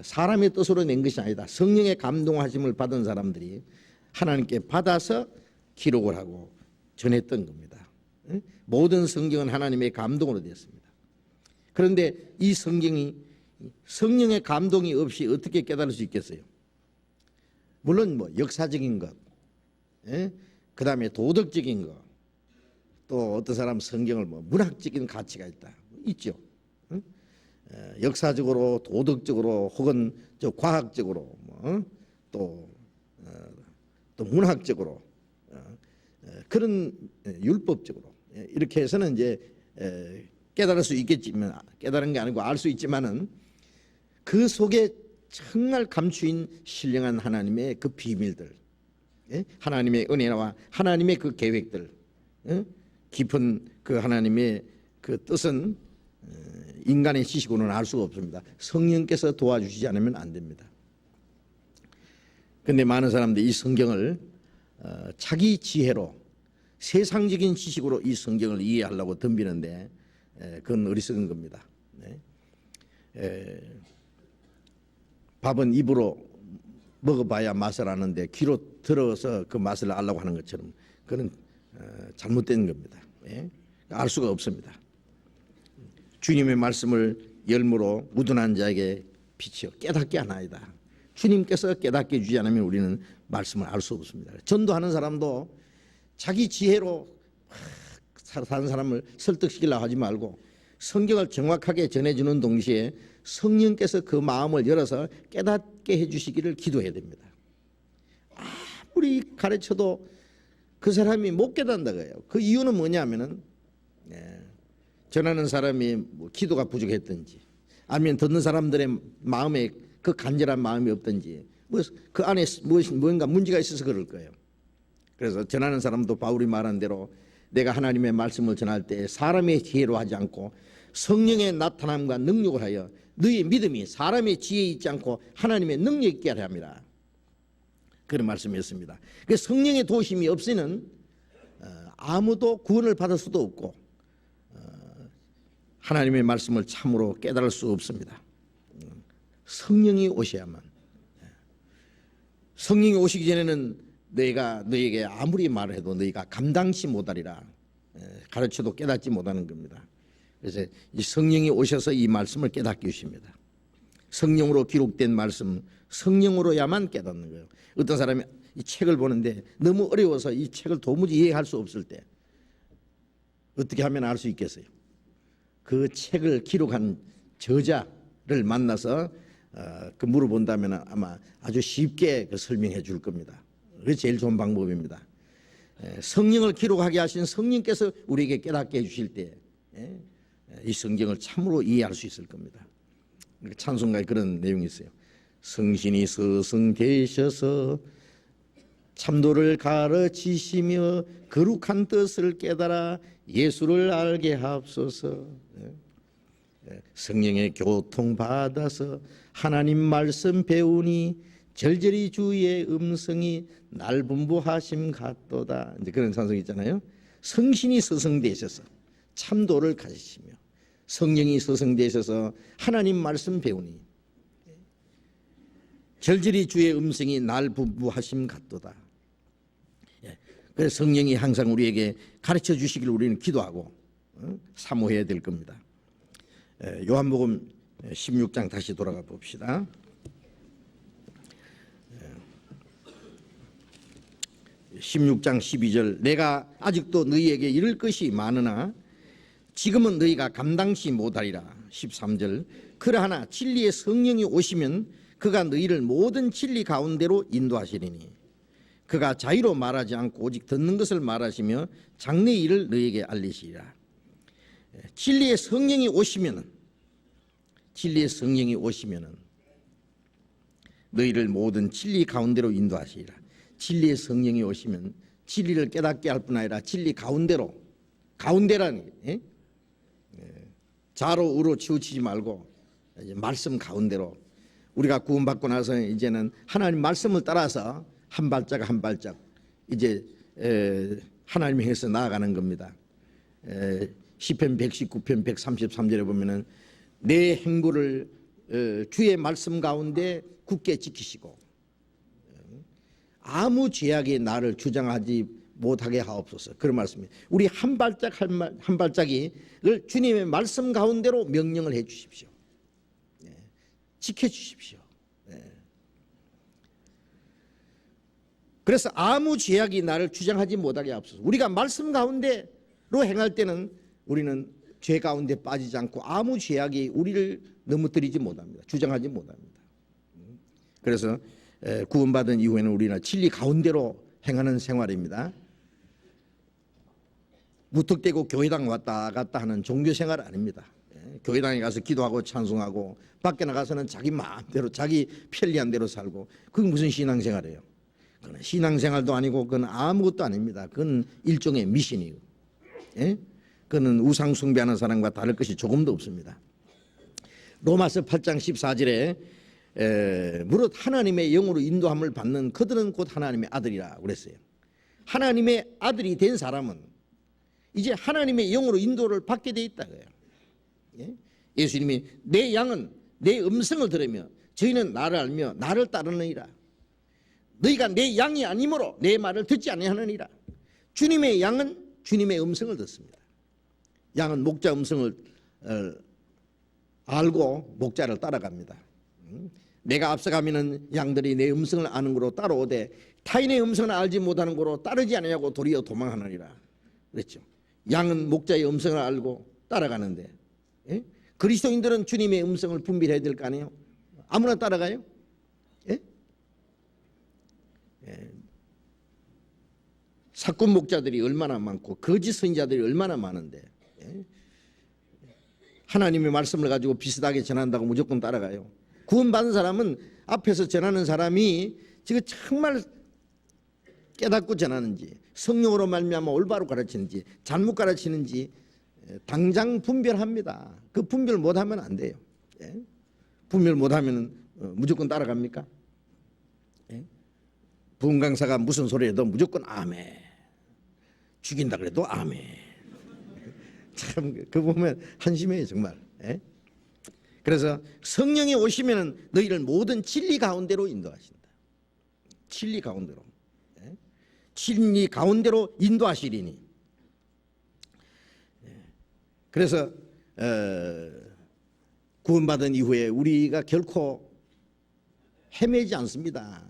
사람의 뜻으로 낸 것이 아니다. 성령의 감동하심을 받은 사람들이 하나님께 받아서 기록을 하고 전했던 겁니다. 모든 성경은 하나님의 감동으로 되었습니다. 그런데 이 성경이 성령의 감동이 없이 어떻게 깨달을 수 있겠어요? 물론 뭐 역사적인 것, 그 다음에 도덕적인 것, 또 어떤 사람 성경을 뭐 문학적인 가치가 있죠. 역사적으로, 도덕적으로, 혹은 저 과학적으로, 또 문학적으로, 그런 율법적으로 이렇게 해서는 이제 깨달을 수 있겠지만, 깨달은 게 아니고 알 수 있지만은 그 속에 정말 감추인 신령한 하나님의 그 비밀들, 하나님의 은혜와 하나님의 그 계획들, 깊은 그 하나님의 그 뜻은 인간의 지식으로는 알 수가 없습니다. 성령께서 도와주시지 않으면 안 됩니다. 그런데 많은 사람들이 이 성경을 자기 지혜로, 세상적인 지식으로 이 성경을 이해하려고 덤비는데 그건 어리석은 겁니다. 밥은 입으로 먹어봐야 맛을 아는데 귀로 들어서 그 맛을 알려고 하는 것처럼 그건 잘못된 겁니다. 알 수가 없습니다. 주님의 말씀을 열무로 우둔한 자에게 비치어 깨닫게 하나이다. 주님께서 깨닫게 해주지 않으면 우리는 말씀을 알 수 없습니다. 전도하는 사람도 자기 지혜로 사는 사람을 설득시키려고 하지 말고 성경을 정확하게 전해주는 동시에 성령께서 그 마음을 열어서 깨닫게 해주시기를 기도해야 됩니다. 아무리 가르쳐도 그 사람이 못 깨닫는다고요. 그 이유는 뭐냐면은 전하는 사람이 뭐 기도가 부족했든지 아니면 듣는 사람들의 마음에 그 간절한 마음이 없든지 뭐 그 안에 뭔가 문제가 있어서 그럴 거예요. 그래서 전하는 사람도 바울이 말한 대로 내가 하나님의 말씀을 전할 때 사람의 지혜로 하지 않고 성령의 나타남과 능력을 하여 너희 믿음이 사람의 지혜에 있지 않고 하나님의 능력에 있게 하려 합니다. 그런 말씀이었습니다. 그래서 성령의 도심이 없이는 아무도 구원을 받을 수도 없고 하나님의 말씀을 참으로 깨달을 수 없습니다. 성령이 오셔야만. 성령이 오시기 전에는 너희가 너희에게 아무리 말을 해도 너희가 감당치 못하리라. 가르쳐도 깨닫지 못하는 겁니다. 그래서 이 성령이 오셔서 이 말씀을 깨닫게 주십니다. 성령으로 기록된 말씀, 성령으로야만 깨닫는 거예요. 어떤 사람이 이 책을 보는데 너무 어려워서 이 책을 도무지 이해할 수 없을 때 어떻게 하면 알 수 있겠어요? 그 책을 기록한 저자를 만나서 그 물어본다면 아마 아주 쉽게 그 설명해 줄 겁니다. 그게 제일 좋은 방법입니다. 성령을 기록하게 하신 성령께서 우리에게 깨닫게 해주실 때 이 성경을 참으로 이해할 수 있을 겁니다. 찬송가에 그런 내용이 있어요. 성신이 서성되셔서 참도를 가르치시며 거룩한 뜻을 깨달아 예수를 알게 하옵소서. 성령의 교통받아서 하나님 말씀 배우니 절절히 주의 음성이 날 분부하심 같도다. 이제 그런 찬송이 있잖아요. 성신이 서성되셔서 참도를 가지시며 성령이 서성되셔서 하나님 말씀 배우니 절절히 주의 음성이 날 분부하심 같도다. 그래서 성령이 항상 우리에게 가르쳐 주시기를 우리는 기도하고 사모해야 될 겁니다. 요한복음 16장 다시 돌아가 봅시다. 16장 12절 내가 아직도 너희에게 이를 것이 많으나 지금은 너희가 감당치 못하리라. 13절 그러하나 진리의 성령이 오시면 그가 너희를 모든 진리 가운데로 인도하시리니 그가 자의로 말하지 않고 오직 듣는 것을 말하시며 장래의 일을 너희에게 알리시리라. 진리의 성령이 오시면은 너희를 모든 진리 가운데로 인도하시리라. 진리의 성령이 오시면 진리를 깨닫게 할 뿐 아니라 진리 가운데로, 가운데라는 게 좌로 우로 치우치지 말고 이제 말씀 가운데로 우리가 구원받고 나서 이제는 하나님 말씀을 따라서 한 발짝 한 발짝 이제 하나님의 향해서 나아가는 겁니다. 시편 119편 133절에 보면은 내 행구를 주의 말씀 가운데 굳게 지키시고 아무 죄악이 나를 주장하지 못하게 하옵소서. 그런 말씀입니다. 우리 한 발짝 한 발짝을 주님의 말씀 가운데로 명령을 해 주십시오. 지켜 주십시오. 그래서 아무 죄악이 나를 주장하지 못하게 하옵소서. 우리가 말씀 가운데로 행할 때는 우리는 죄 가운데 빠지지 않고 아무 죄악이 우리를 넘어뜨리지 못합니다. 주장하지 못합니다. 그래서 구원받은 이후에는 우리는 진리 가운데로 행하는 생활입니다. 무턱대고 교회당 왔다 갔다 하는 종교생활 아닙니다. 교회당에 가서 기도하고 찬송하고 밖에 나가서는 자기 마음대로 자기 편리한 대로 살고 그게 무슨 신앙생활이에요. 그건 신앙생활도 아니고 그건 아무것도 아닙니다. 그건 일종의 미신이에요. 그건 우상 숭배하는 사람과 다를 것이 조금도 없습니다. 로마서 8장 14절에 무릇 하나님의 영으로 인도함을 받는 그들은 곧 하나님의 아들이라 그랬어요. 하나님의 아들이 된 사람은 이제 하나님의 영으로 인도를 받게 돼 있다고요. 예수님이 내 양은 내 음성을 들으며 저희는 나를 알며 나를 따르느니라. 너희가 내 양이 아니므로 내 말을 듣지 아니하느니라. 주님의 양은 주님의 음성을 듣습니다. 양은 목자 음성을 알고 목자를 따라갑니다. 내가 앞서가면은 양들이 내 음성을 아는 거로 따라오되 타인의 음성을 알지 못하는 거로 따르지 아니하고 도리어 도망하느니라 그랬죠. 양은 목자의 음성을 알고 따라가는데 그리스도인들은 주님의 음성을 분별해야 될 거 아니에요. 아무나 따라가요? 사꾼 목자들이 얼마나 많고 거짓 선지자들이 얼마나 많은데 하나님의 말씀을 가지고 비슷하게 전한다고 무조건 따라가요. 구원받은 사람은 앞에서 전하는 사람이 지금 정말 깨닫고 전하는지 성령으로 말미암아 올바로 가르치는지 잘못 가르치는지 당장 분별합니다. 그 분별 못하면 안 돼요. 분별 못하면 무조건 따라갑니까? 부흥 강사가 무슨 소리 해도 무조건 아멘. 죽인다 그래도 아멘. 참 그 보면 한심해요 정말. 그래서 성령이 오시면 너희를 모든 진리 가운데로 인도하신다. 진리 가운데로. 진리 가운데로 인도하시리니. 그래서 구원받은 이후에 우리가 결코 헤매지 않습니다.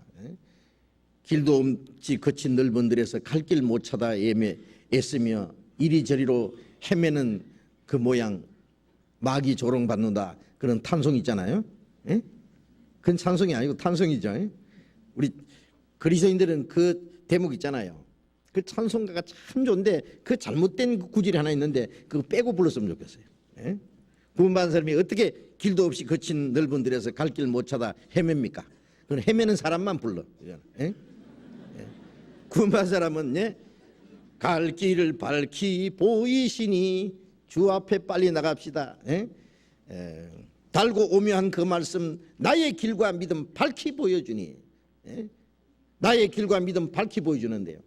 길도 없이 거친 넓은 들에서 갈 길 못 찾아 애쓰며 이리저리로 헤매는 그 모양 마귀 조롱받는다 그런 탄송이 있잖아요. 그건 찬송이 아니고 탄송이죠. 우리 그리스도인들은 그 대목 있잖아요. 그 찬송가가 참 좋은데 그 잘못된 구절이 하나 있는데 그거 빼고 불렀으면 좋겠어요. 구원받은 사람이 어떻게 길도 없이 거친 넓은 들에서 갈 길 못 찾아 헤맵니까? 그건 헤매는 사람만 불러. 구원받은 사람은 갈 길을 밝히 보이시니 주 앞에 빨리 나갑시다. 달고 오묘한 그 말씀 나의 길과 믿음 밝히 보여주니 나의 길과 믿음 밝히 보여주는데요.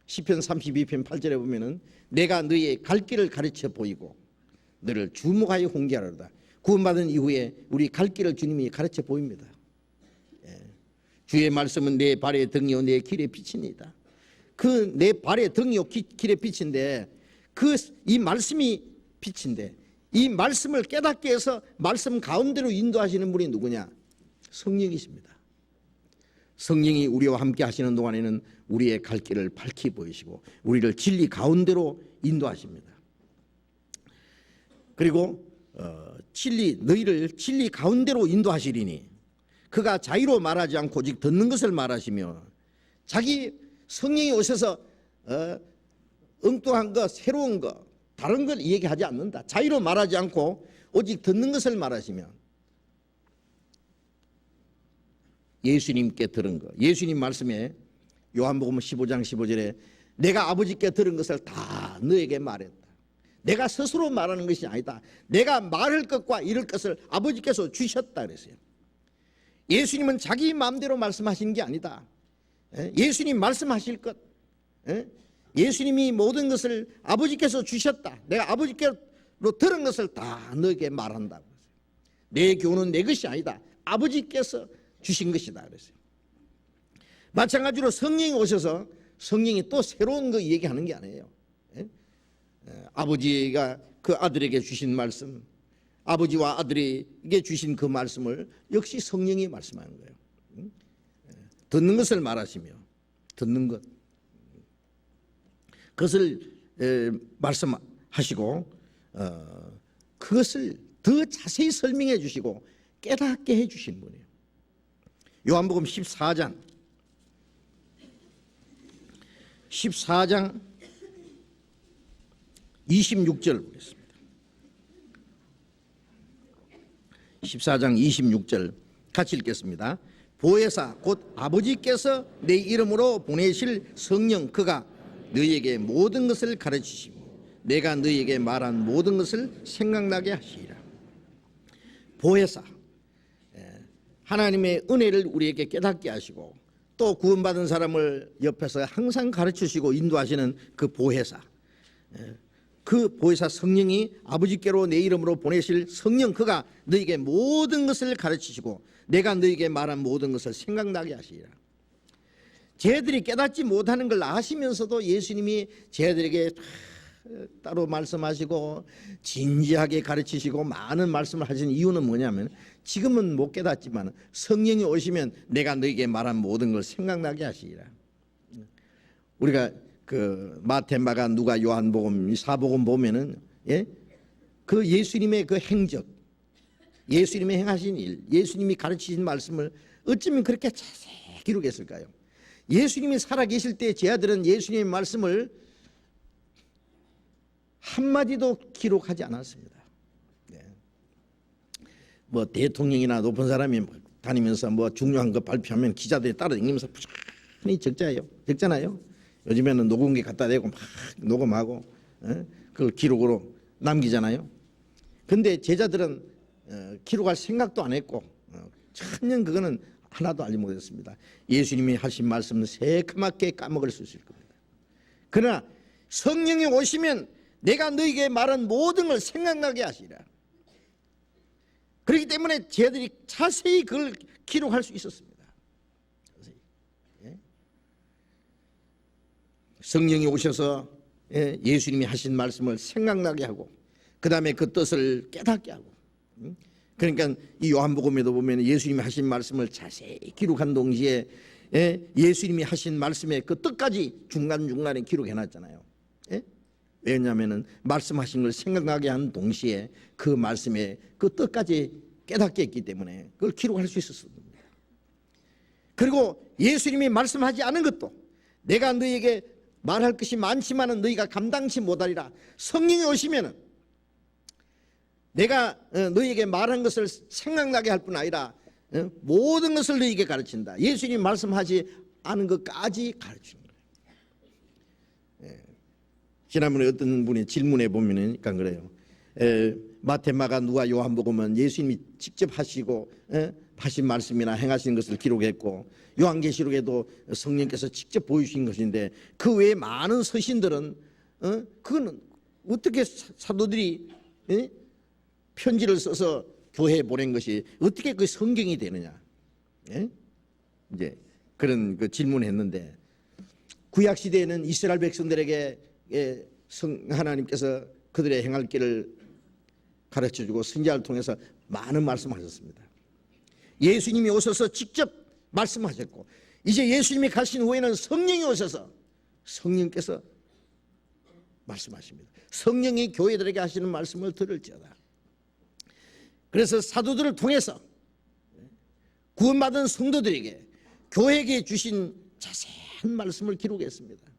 시편 32편 8절에 보면은 내가 너의 갈 길을 가르쳐 보이고 너를 주목하여 홍계하리로다. 구원받은 이후에 우리 갈 길을 주님이 가르쳐 보입니다. 주의 말씀은 내 발의 등이요 내 길의 빛이니이다. 그 내 발의 등이요 길의 빛인데 이 말씀이 빛인데 이 말씀을 깨닫게 해서 말씀 가운데로 인도하시는 분이 누구냐? 성령이십니다. 성령이 우리와 함께 하시는 동안에는 우리의 갈 길을 밝히 보이시고 우리를 진리 가운데로 인도하십니다. 그리고 너희를 진리 가운데로 인도하시리니 그가 자의로 말하지 않고 오직 듣는 것을 말하시며 자기 성령이 오셔서 엉뚱한 것, 새로운 것, 다른 걸 얘기하지 않는다. 자의로 말하지 않고 오직 듣는 것을 말하시며 예수님께 들은 것. 예수님 말씀에 요한복음 15장 15절에 내가 아버지께 들은 것을 다 너에게 말했다. 내가 스스로 말하는 것이 아니다. 내가 말할 것과 이룰 것을 아버지께서 주셨다 그랬어요. 예수님은 자기 마음대로 말씀하시는 게 아니다. 예수님 말씀하실 것, 예수님이 모든 것을 아버지께서 주셨다. 내가 아버지께로 들은 것을 다 너에게 말한다고 그랬어요. 내 교훈은 내 것이 아니다. 아버지께서 주신 것이다 그랬어요. 마찬가지로 성령이 오셔서 성령이 또 새로운 거 얘기하는 게 아니에요. 아버지가 그 아들에게 주신 말씀, 아버지와 아들에게 주신 그 말씀을 역시 성령이 말씀하는 거예요. 듣는 것을 말하시며 듣는 것 그것을 말씀하시고 그것을 더 자세히 설명해 주시고 깨닫게 해 주신 분이에요. 요한복음 14장 26절 보겠습니다. 14장 26절 같이 읽겠습니다. 보혜사 곧 아버지께서 내 이름으로 보내실 성령 그가 너희에게 모든 것을 가르치시고 내가 너희에게 말한 모든 것을 생각나게 하시리라. 보혜사, 하나님의 은혜를 우리에게 깨닫게 하시고 또 구원받은 사람을 옆에서 항상 가르치시고 인도하시는 그 보혜사, 그 보혜사 성령이 아버지께로 내 이름으로 보내실 성령 그가 너희에게 모든 것을 가르치시고 내가 너희에게 말한 모든 것을 생각나게 하시리라. 쟤들이 깨닫지 못하는 걸 아시면서도 예수님이 쟤들에게 따로 말씀하시고 진지하게 가르치시고 많은 말씀을 하신 이유는 뭐냐면 지금은 못 깨닫지만 성령이 오시면 내가 너희에게 말한 모든 걸 생각나게 하시리라. 우리가 그 마태, 마가, 누가, 요한복음 이 사복음 보면은 그 예수님의 그 행적, 예수님의 행하신 일, 예수님이 가르치신 말씀을 어쩌면 그렇게 자세히 기록했을까요? 예수님이 살아계실 때 제 아들은 예수님의 말씀을 한마디도 기록하지 않았습니다. 뭐 대통령이나 높은 사람이 다니면서 뭐 중요한 거 발표하면 기자들이 따라다니면서 부지런히 적잖아요. 요즘에는 녹음기 갖다 대고 막 녹음하고 그걸 기록으로 남기잖아요. 근데 제자들은 기록할 생각도 안 했고 전혀 그거는 하나도 알지 못했습니다. 예수님이 하신 말씀은 새까맣게 까먹을 수 있을 겁니다. 그러나 성령이 오시면 내가 너에게 말한 모든 걸 생각나게 하시리라. 그렇기 때문에 쟤들이 자세히 그걸 기록할 수 있었습니다. 성령이 오셔서 예수님이 하신 말씀을 생각나게 하고 그 다음에 그 뜻을 깨닫게 하고, 그러니까 이 요한복음에도 보면 예수님이 하신 말씀을 자세히 기록한 동시에 예수님이 하신 말씀의 그 뜻까지 중간중간에 기록해놨잖아요. 왜냐하면 말씀하신 걸 생각나게 한 동시에 그 말씀의 그 뜻까지 깨닫게 했기 때문에 그걸 기록할 수 있었습니다. 그리고 예수님이 말씀하지 않은 것도 내가 너희에게 말할 것이 많지만은 너희가 감당치 못하리라. 성령이 오시면은 내가 너희에게 말한 것을 생각나게 할 뿐 아니라 모든 것을 너희에게 가르친다. 예수님이 말씀하지 않은 것까지 가르치는 거예요. 지난번에 어떤 분이 질문해 보면은 그래요. 마태, 마가, 누가, 요한복음은 예수님이 직접 하시고 하신 말씀이나 행하신 것을 기록했고, 요한계시록에도 성령께서 직접 보여주신 것인데, 그 외에 많은 서신들은 그거는 어떻게 사도들이 편지를 써서 교회에 보낸 것이 어떻게 그 성경이 되느냐, 이제 그런 그 질문했는데, 구약 시대에는 이스라엘 백성들에게 하나님께서 그들의 행할 길을 가르쳐주고 선지자를 통해서 많은 말씀하셨습니다. 예수님이 오셔서 직접 말씀하셨고, 이제 예수님이 가신 후에는 성령이 오셔서 성령께서 말씀하십니다. 성령이 교회들에게 하시는 말씀을 들을지어다. 그래서 사도들을 통해서 구원받은 성도들에게, 교회에게 주신 자세한 말씀을 기록했습니다.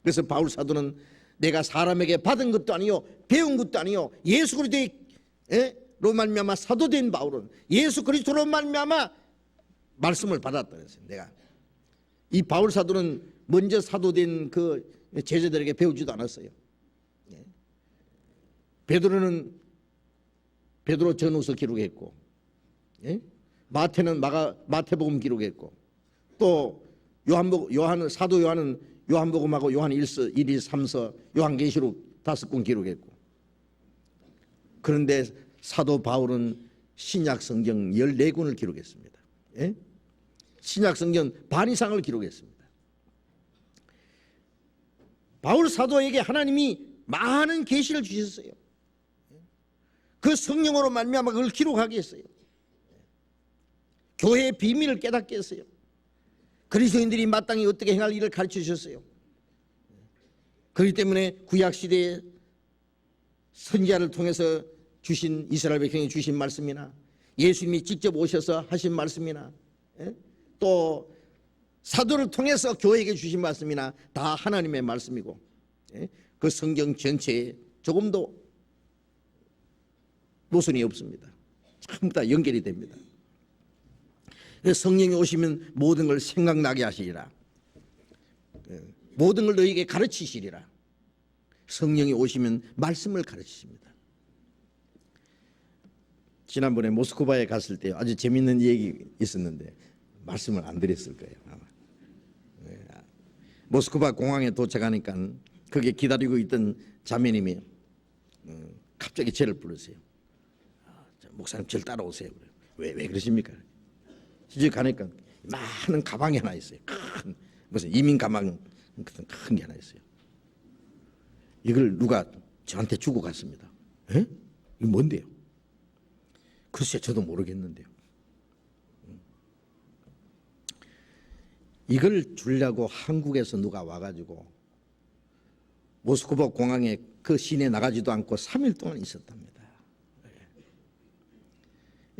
그래서 바울 사도는 내가 사람에게 받은 것도 아니요 배운 것도 아니요 예수 그리스도로 말미암아 사도된 바울은 예수 그리스도로 말미암아 말씀을 받았다 그랬어요. 내가 이 바울 사도는 먼저 사도된 그 제자들에게 배우지도 않았어요. 베드로는 베드로 전후서 기록했고, 마태는 마태복음 기록했고, 또 요한은 사도 요한은 요한복음하고 요한 1서, 1, 2, 3서, 요한계시록 5권 기록했고, 그런데 사도 바울은 신약 성경 14권을 기록했습니다. 신약 성경 반 이상을 기록했습니다. 바울 사도에게 하나님이 많은 계시를 주셨어요. 그 성령으로 말미암아 그걸 기록하게 했어요. 교회의 비밀을 깨닫게 했어요. 그리스도인들이 마땅히 어떻게 행할 일을 가르쳐 주셨어요. 그렇기 때문에 구약 시대에 선지자를 통해서 주신, 이스라엘 백성이 주신 말씀이나 예수님이 직접 오셔서 하신 말씀이나 또 사도를 통해서 교회에게 주신 말씀이나 다 하나님의 말씀이고, 그 성경 전체에 조금도 노선이 없습니다. 전부 다 연결이 됩니다. 성령이 오시면 모든 걸 생각나게 하시리라. 모든 걸 너희에게 가르치시리라. 성령이 오시면 말씀을 가르치십니다. 지난번에 모스크바에 갔을 때 아주 재밌는 얘기 있었는데 말씀을 안 드렸을 거예요, 아마. 모스크바 공항에 도착하니까 거기에 기다리고 있던 자매님이 갑자기 저를 불렀어요. 목사님 저를 따라오세요. 왜 그러십니까? 집에 가니까 많은 가방이 하나 있어요. 큰 무슨 이민 가방 같은 큰 게 하나 있어요. 이걸 누가 저한테 주고 갔습니다. 에? 이거 뭔데요? 글쎄 저도 모르겠는데요. 이걸 주려고 한국에서 누가 와가지고 모스크바 공항에 그 시내 나가지도 않고 3일 동안 있었답니다.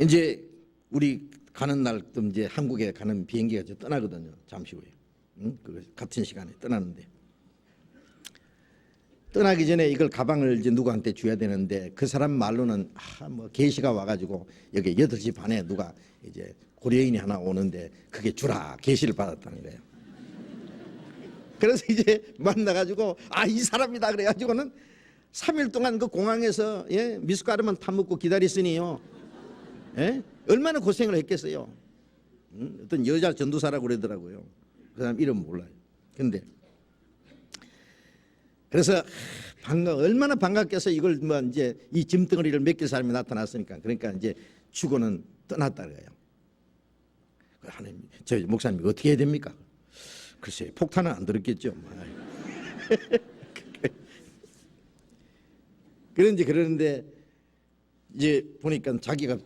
이제 우리 가는 날 이제 한국에 가는 비행기가 이제 떠나거든요. 잠시 후에. 그 같은 시간에 떠나는데, 떠나기 전에 이걸 가방을 이제 누구한테 줘야 되는데, 그 사람 말로는 뭐 계시가 와가지고 여기 8시 반에 누가 이제 고려인이 하나 오는데 그게 주라 계시를 받았다는 거예요. 그래서 이제 만나가지고 이 사람이다 그래가지고는 3일 동안 그 공항에서 미숫가루만 타먹고 기다렸으니요. 얼마나 고생을 했겠어요. 어떤 여자 전도사라고 그러더라고요. 그 사람 이름 몰라요. 근데 그래서 얼마나 반갑겠어. 이걸 뭐 이제 이 짐덩어리를 맡길 사람이 나타났으니까. 그러니까 이제 주고는 떠났다 그래요. 하나님, 저 목사님 어떻게 해야 됩니까? 글쎄 폭탄은 안 들었겠죠. 그런데 이제 보니까 자기가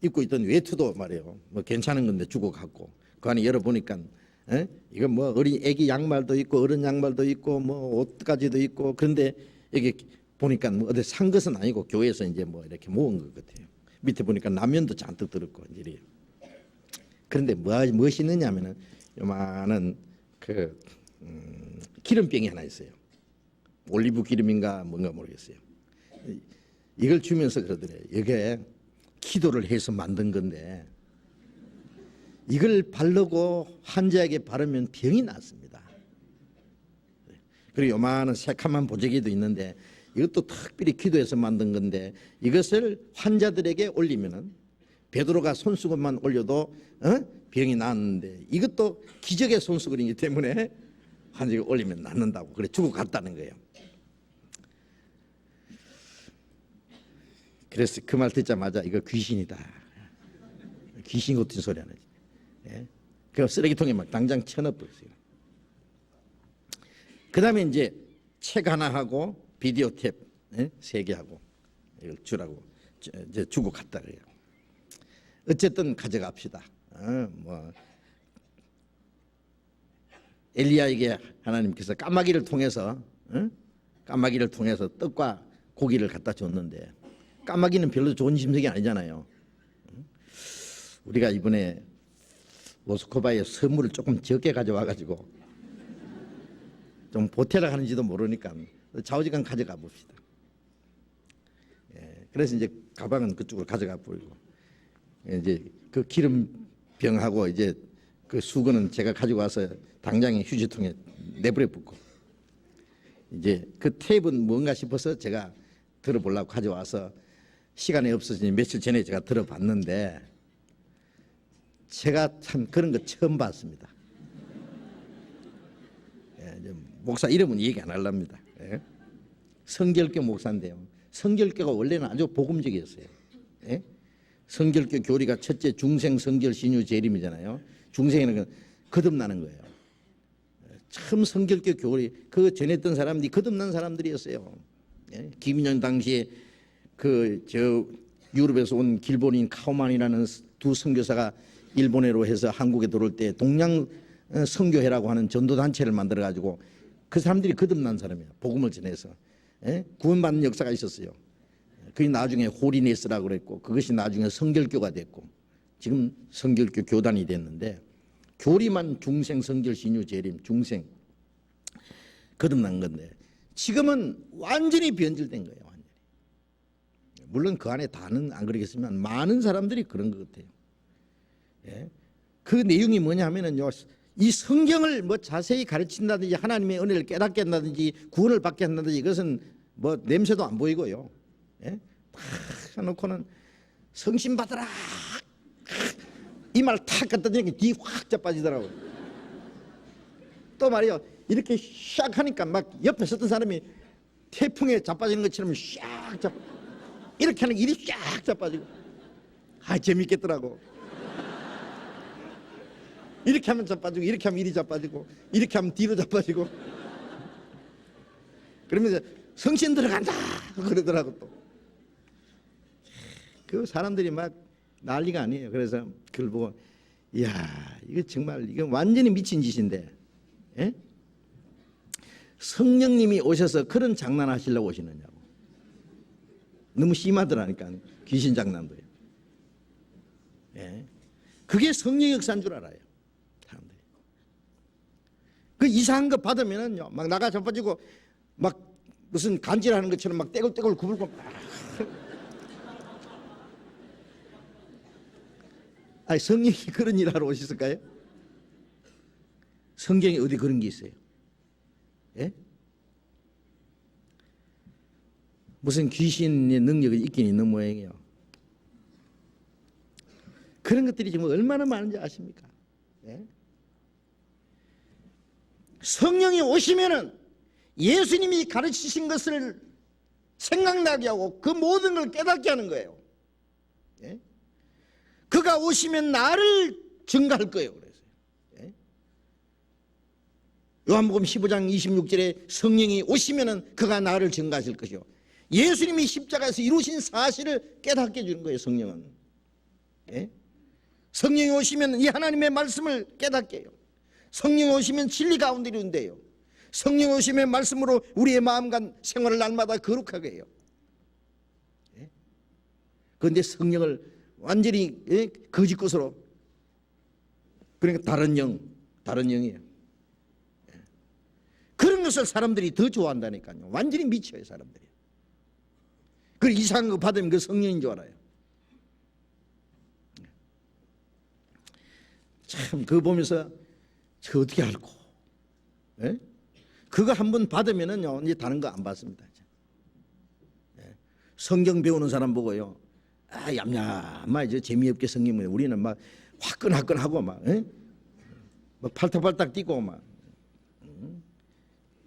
입고 있던 외투도 말이에요. 뭐 괜찮은 건데 주고 갔고, 그 안에 열어보니까 이건 뭐 어린 애기 양말도 있고 어른 양말도 있고 뭐 옷까지도 있고, 그런데 여기 보니까 뭐 어디 산 것은 아니고 교회에서 이제 뭐 이렇게 모은 것 같아요. 밑에 보니까 라면도 잔뜩 들었고 이제. 그런데 무엇이 있느냐면은 요만한 그 기름병이 하나 있어요. 올리브 기름인가 뭔가 모르겠어요. 이걸 주면서 그러더래요. 이게 기도를 해서 만든 건데 이걸 바르고 환자에게 바르면 병이 낫습니다. 그리고 요만한 새카만 보재기도 있는데 이것도 특별히 기도해서 만든 건데 이것을 환자들에게 올리면은 베드로가 손수건만 올려도 병이 낫는데 이것도 기적의 손수건이기 때문에 환자가 올리면 낫는다고 그래 주고 갔다는 거예요. 그래서 그 말 듣자마자 이거 귀신이다. 귀신 같은 소리 하는. 예? 그 쓰레기통에 막 당장 쳐넣어버렸어요. 그 다음에 이제 책 하나 하고 비디오 탭 3개 하고 이걸 주라고 이제 주고 갔다 그래요. 어쨌든 가져갑시다. 뭐 엘리야에게 하나님께서 까마귀를 통해서 떡과 고기를 갖다 줬는데 까마귀는 별로 좋은 짐승이 아니잖아요. 우리가 이번에 모스크바에 선물을 조금 적게 가져와가지고 좀 보태라 하는지도 모르니까 좌우지간 가져가 봅시다. 예, 그래서 이제 가방은 그쪽으로 가져가 버리고 이제 그 기름병하고 이제 그 수건은 제가 가지고 와서 당장에 휴지통에 내버려 붓고 이제 그 탭은 뭔가 싶어서 제가 들어보려고 가져와서 시간이 없어서 며칠 전에 제가 들어봤는데 제가 참 그런 거 처음 봤습니다. 예, 목사 이름은 얘기 안 하렵니다. 예? 성결교 목사인데요. 성결교가 원래는 아주 복음적이었어요. 예? 성결교 교리가 첫째 중생 성결 신유 재림이잖아요. 중생에는 거듭나는 거예요. 처음 성결교 교리 그 전했던 사람들이 거듭난 사람들이었어요. 예? 김인영 당시에 그 저 유럽에서 온 길본인 카우만이라는 두 선교사가 일본해로 해서 한국에 들어올 때 동양 선교회라고 하는 전도 단체를 만들어 가지고 그 사람들이 거듭난 사람이에요. 복음을 전해서 구원받는 역사가 있었어요. 그게 나중에 홀리네스라고 그랬고 그것이 나중에 성결교가 됐고 지금 성결교 교단이 됐는데 교리만 중생 성결 신유 재림 중생 거듭난 건데 지금은 완전히 변질된 거예요. 완전히. 물론 그 안에 다는 안 그러겠지만 많은 사람들이 그런 것 같아요. 예? 그 내용이 뭐냐 하면은요, 이 성경을 뭐 자세히 가르친다든지 하나님의 은혜를 깨닫게 한다든지 구원을 받게 한다든지 이것은 뭐 냄새도 안 보이고요. 예? 탁 해놓고는 성신 받으라 이 말 탁 갖다 대니까 뒤 확 자빠지더라고요. 또 말이요, 이렇게 샥 하니까 막 옆에 섰던 사람이 태풍에 자빠지는 것처럼 샥 자빠 이렇게 하는 일이 쫙 자빠지고 재밌겠더라고. 이렇게 하면 자빠지고 이렇게 하면 이리 자빠지고 이렇게 하면 뒤로 자빠지고 그러면서 성신 들어간다 그러더라고. 또 그 사람들이 막 난리가 아니에요. 그래서 그걸 보고 이야 이거 정말 이거 완전히 미친 짓인데 예? 성령님이 오셔서 그런 장난하시려고 오시느냐고. 너무 심하더라니까 귀신 장난도요. 예? 그게 성령 역사인 줄 알아요. 사람들이. 그 이상한 거 받으면은요, 막 나가 자빠지고 막 무슨 간질하는 것처럼 막 떼굴떼굴 구불고. 아니 성령이 그런 일 하러 오셨을까요? 성경에 어디 그런 게 있어요? 예? 무슨 귀신의 능력이 있긴 있는 모양이에요. 그런 것들이 지금 얼마나 많은지 아십니까? 예? 성령이 오시면은 예수님이 가르치신 것을 생각나게 하고 그 모든 걸 깨닫게 하는 거예요. 예? 그가 오시면 나를 증거할 거예요. 그래서 예? 요한복음 15장 26절에 성령이 오시면은 그가 나를 증거하실 것이요. 예수님이 십자가에서 이루신 사실을 깨닫게 해주는 거예요. 성령은. 예? 성령이 오시면 이 하나님의 말씀을 깨닫게 해요. 성령이 오시면 진리 가운데 이룬대요. 성령이 오시면 말씀으로 우리의 마음과 생활을 날마다 거룩하게 해요. 예? 그런데 성령을 완전히 거짓 것으로, 그러니까 다른 영이에요. 예? 그런 것을 사람들이 더 좋아한다니까요. 완전히 미쳐요 사람들이. 그 이상한 거 받으면 그 성령인 줄 알아요. 참 그거 보면서 저 어떻게 알고? 예? 그거 한번 받으면은요 이제 다른 거 안 받습니다. 성경 배우는 사람 보고요, 아 얌얌 이제 재미없게 성경을, 우리는 막 화끈화끈하고 막, 막 팔딱팔딱 뛰고 막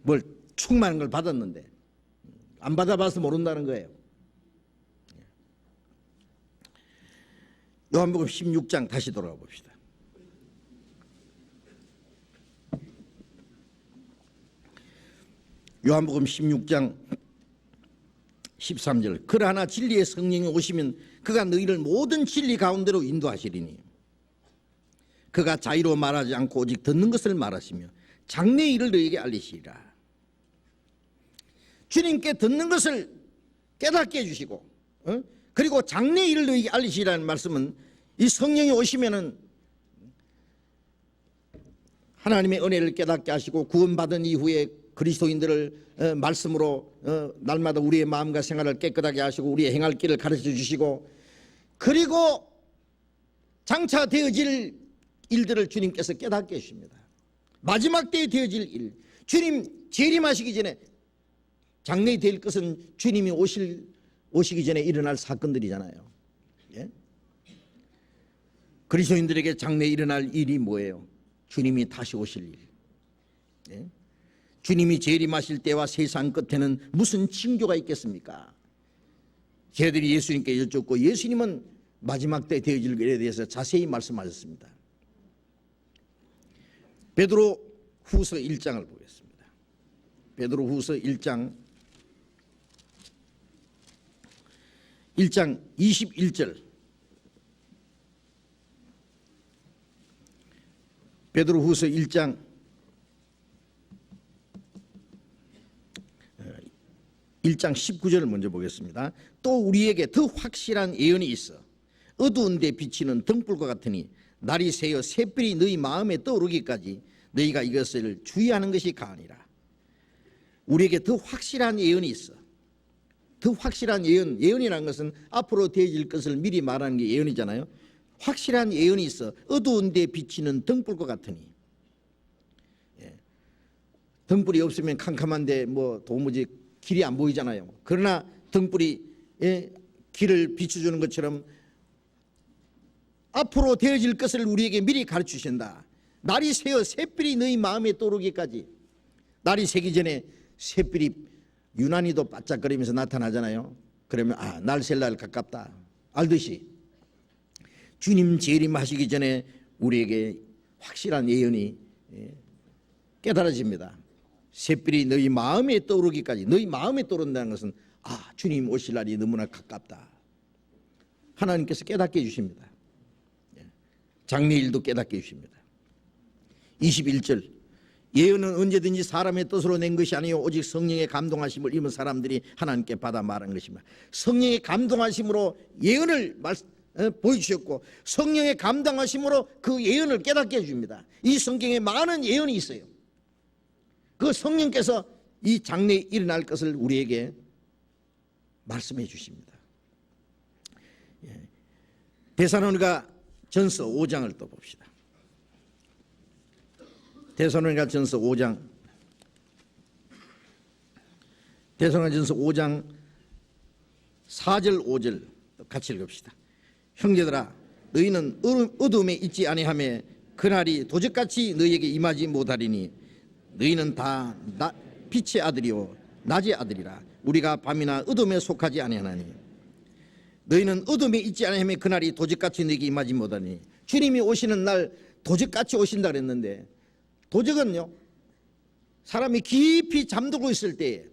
뭘 충만한 걸 받았는데 안 받아봐서 모른다는 거예요. 요한복음 16장 다시 돌아가 봅시다. 요한복음 16장 13절, 그러나 진리의 성령이 오시면 그가 너희를 모든 진리 가운데로 인도하시리니 그가 자의로 말하지 않고 오직 듣는 것을 말하시며 장래의 일을 너희에게 알리시리라. 주님께 듣는 것을 깨닫게 해주시고 그리고 장래의 일을 너희에게 알리시리라는 말씀은, 이 성령이 오시면은 하나님의 은혜를 깨닫게 하시고 구원받은 이후에 그리스도인들을 말씀으로 날마다 우리의 마음과 생활을 깨끗하게 하시고 우리의 행할 길을 가르쳐 주시고, 그리고 장차 되어질 일들을 주님께서 깨닫게 해주십니다. 마지막 때에 되어질 일, 주님 재림하시기 전에, 장래에 될 것은 주님이 오시기 전에 일어날 사건들이잖아요. 예? 그리스도인들에게 장래에 일어날 일이 뭐예요? 주님이 다시 오실 일. 예? 주님이 재림하실 때와 세상 끝에는 무슨 징조가 있겠습니까? 저희들이 예수님께 여쭙고 예수님은 마지막 때 되어질 일에 대해서 자세히 말씀하셨습니다. 베드로 후서 1장을 보겠습니다. 베드로 후서 1장 21절, 베드로 후서 1장 19절을 먼저 보겠습니다. 또 우리에게 더 확실한 예언이 있어 어두운 데 비치는 등불과 같으니 날이 새어 샛별이 너희 마음에 떠오르기까지 너희가 이것을 주의하는 것이 가하니라. 우리에게 더 확실한 예언이 있어. 더 확실한 예언이라는 것은 앞으로 되어질 것을 미리 말하는 게 예언이잖아요. 확실한 예언이 있어 어두운 데 비치는 등불과 같으니. 등불이 없으면 캄캄한데 뭐 도무지 길이 안 보이잖아요. 그러나 등불이 길을 비춰주는 것처럼 앞으로 되어질 것을 우리에게 미리 가르치신다. 날이 새어 샛별이 너희 마음에 떠오르기까지. 날이 새기 전에 샛별이 유난히도 반짝거리면서 나타나잖아요. 그러면 날 셀 날 가깝다 알듯이 주님 재림하시기 전에 우리에게 확실한 예언이 깨달아집니다. 샛별이 너희 마음에 떠오르기까지. 너희 마음에 떠오른다는 것은 주님 오실 날이 너무나 가깝다. 하나님께서 깨닫게 해주십니다. 장래일도 깨닫게 해주십니다. 21절, 예언은 언제든지 사람의 뜻으로 낸 것이 아니요 오직 성령의 감동하심을 입은 사람들이 하나님께 받아 말한 것입니다. 성령의 감동하심으로 예언을 보여주셨고 성령의 감동하심으로 그 예언을 깨닫게 해줍니다. 이 성경에 많은 예언이 있어요. 그 성령께서 이 장래에 일어날 것을 우리에게 말씀해 주십니다. 데살로니가 전서 5장을 또 봅시다. 데살로니가 전서 5장, 데살로니가 전서 5장 4절 5절 같이 읽읍시다. 형제들아 너희는 어둠에 있지 아니하며 그날이 도적같이 너희에게 임하지 못하리니 너희는 다 빛의 아들이요 낮의 아들이라. 우리가 밤이나 어둠에 속하지 아니하나니 너희는 어둠에 있지 아니하며 그날이 도적같이 너희에게 임하지 못하니. 주님이 오시는 날 도적같이 오신다 그랬는데, 도적은요 사람이 깊이 잠들고 있을 때에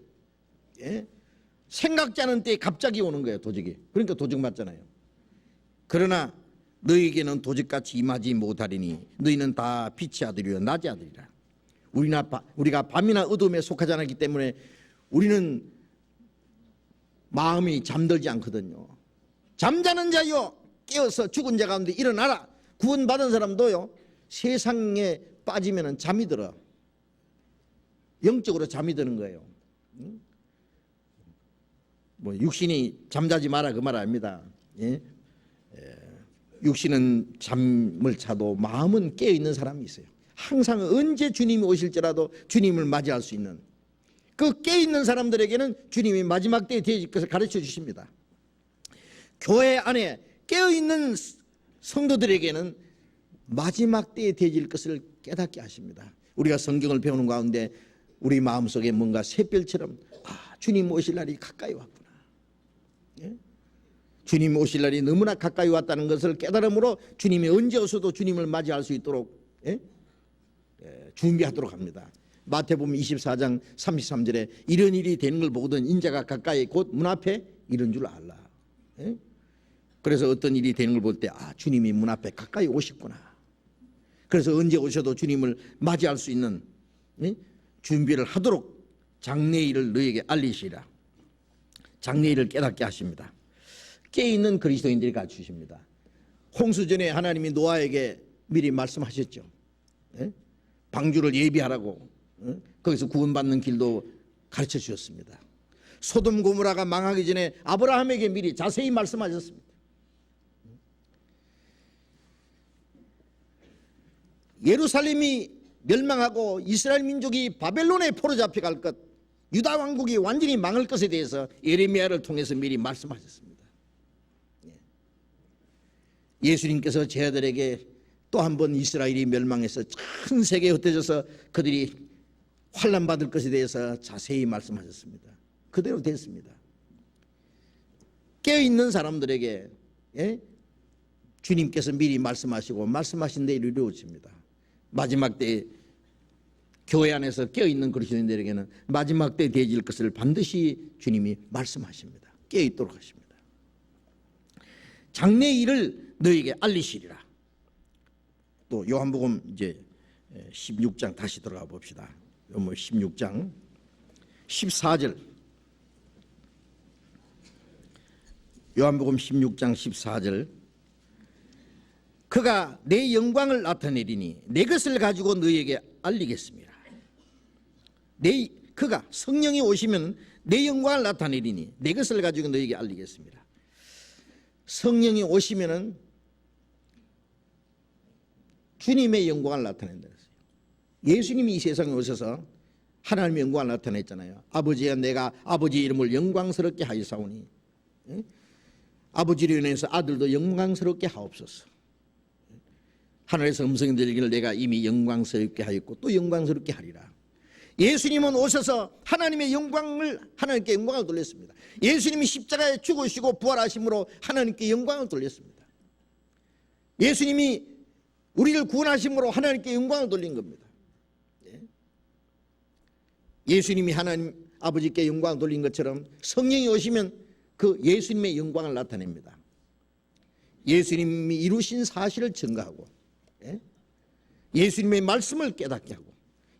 생각지 않은 때에 갑자기 오는 거예요. 도적이. 그러니까 도적 맞잖아요. 그러나 너희에게는 도적같이 임하지 못하리니 너희는 다 빛의 아들이요 낮의 아들이라. 우리가 밤이나 어둠에 속하지 않았기 때문에 우리는 마음이 잠들지 않거든요. 잠자는 자여 깨어서 죽은 자 가운데 일어나라. 구원받은 사람도요 세상에 빠지면 잠이 들어. 영적으로 잠이 드는 거예요. 뭐 육신이 잠자지 마라 그 말 아닙니다. 육신은 잠을 자도 마음은 깨어 있는 사람이 있어요. 항상 언제 주님이 오실지라도 주님을 맞이할 수 있는, 그 깨어있는 사람들에게는 주님이 마지막 때에 되어질 것을 가르쳐 주십니다. 교회 안에 깨어있는 성도들에게는 마지막 때에 되어질 것을 깨닫게 하십니다. 우리가 성경을 배우는 가운데 우리 마음속에 뭔가 샛별처럼 주님 오실 날이 가까이 왔구나, 주님 오실 날이 너무나 가까이 왔다는 것을 깨달음으로 주님이 언제 오셔도 주님을 맞이할 수 있도록 준비하도록 합니다. 마태복음 24장 33절에 이런 일이 되는 걸 보거든 인자가 가까이 곧 문 앞에 이런 줄 알라. 그래서 어떤 일이 되는 걸 볼 때 주님이 문 앞에 가까이 오셨구나. 그래서 언제 오셔도 주님을 맞이할 수 있는 준비를 하도록 장래일을 너에게 알리시라. 장래일을 깨닫게 하십니다. 깨어있는 그리스도인들이 갖추십니다. 홍수전에 하나님이 노아에게 미리 말씀하셨죠. 방주를 예비하라고 거기서 구원받는 길도 가르쳐 주셨습니다. 소돔 고모라가 망하기 전에 아브라함에게 미리 자세히 말씀하셨습니다. 예루살렘이 멸망하고 이스라엘 민족이 바벨론에 포로 잡혀갈 것, 유다 왕국이 완전히 망할 것에 대해서 예레미야를 통해서 미리 말씀하셨습니다. 예수님께서 제 아들에게 또 한 번 이스라엘이 멸망해서 전 세계에 흩어져서 그들이 환난 받을 것에 대해서 자세히 말씀하셨습니다. 그대로 됐습니다. 깨어있는 사람들에게 주님께서 미리 말씀하시고 말씀하신 대로 이루어집니다. 마지막 때에 교회 안에서 깨어있는 그리스도인들에게는 마지막 때에 되어질 것을 반드시 주님이 말씀하십니다. 깨어있도록 하십니다. 장래 일을 너에게 알리시리라. 또 요한복음 이제 16장 다시 들어가 봅시다. 16장 14절. 요한복음 16장 14절. 그가 내 영광을 나타내리니 내 것을 가지고 너희에게 알리겠습니다. 그가 성령이 오시면 내 영광을 나타내리니 내 것을 가지고 너희에게 알리겠습니다. 성령이 오시면은 주님의 영광을 나타낸다 그랬어요. 예수님이 이 세상에 오셔서 하나님의 영광을 나타냈잖아요. 아버지야 내가 아버지 이름을 영광스럽게 하였사오니 아버지로 인해서 아들도 영광스럽게 하옵소서. 하늘에서 음성이 들리기를 내가 이미 영광스럽게 하였고 또 영광스럽게 하리라. 예수님은 오셔서 하나님의 영광을 하나님께 영광을 돌렸습니다. 예수님이 십자가에 죽으시고 부활하심으로 하나님께 영광을 돌렸습니다. 예수님이 우리를 구원하심으로 하나님께 영광을 돌린 겁니다. 예수님이 하나님 아버지께 영광을 돌린 것처럼 성령이 오시면 그 예수님의 영광을 나타냅니다. 예수님이 이루신 사실을 증거하고 예수님의 말씀을 깨닫게 하고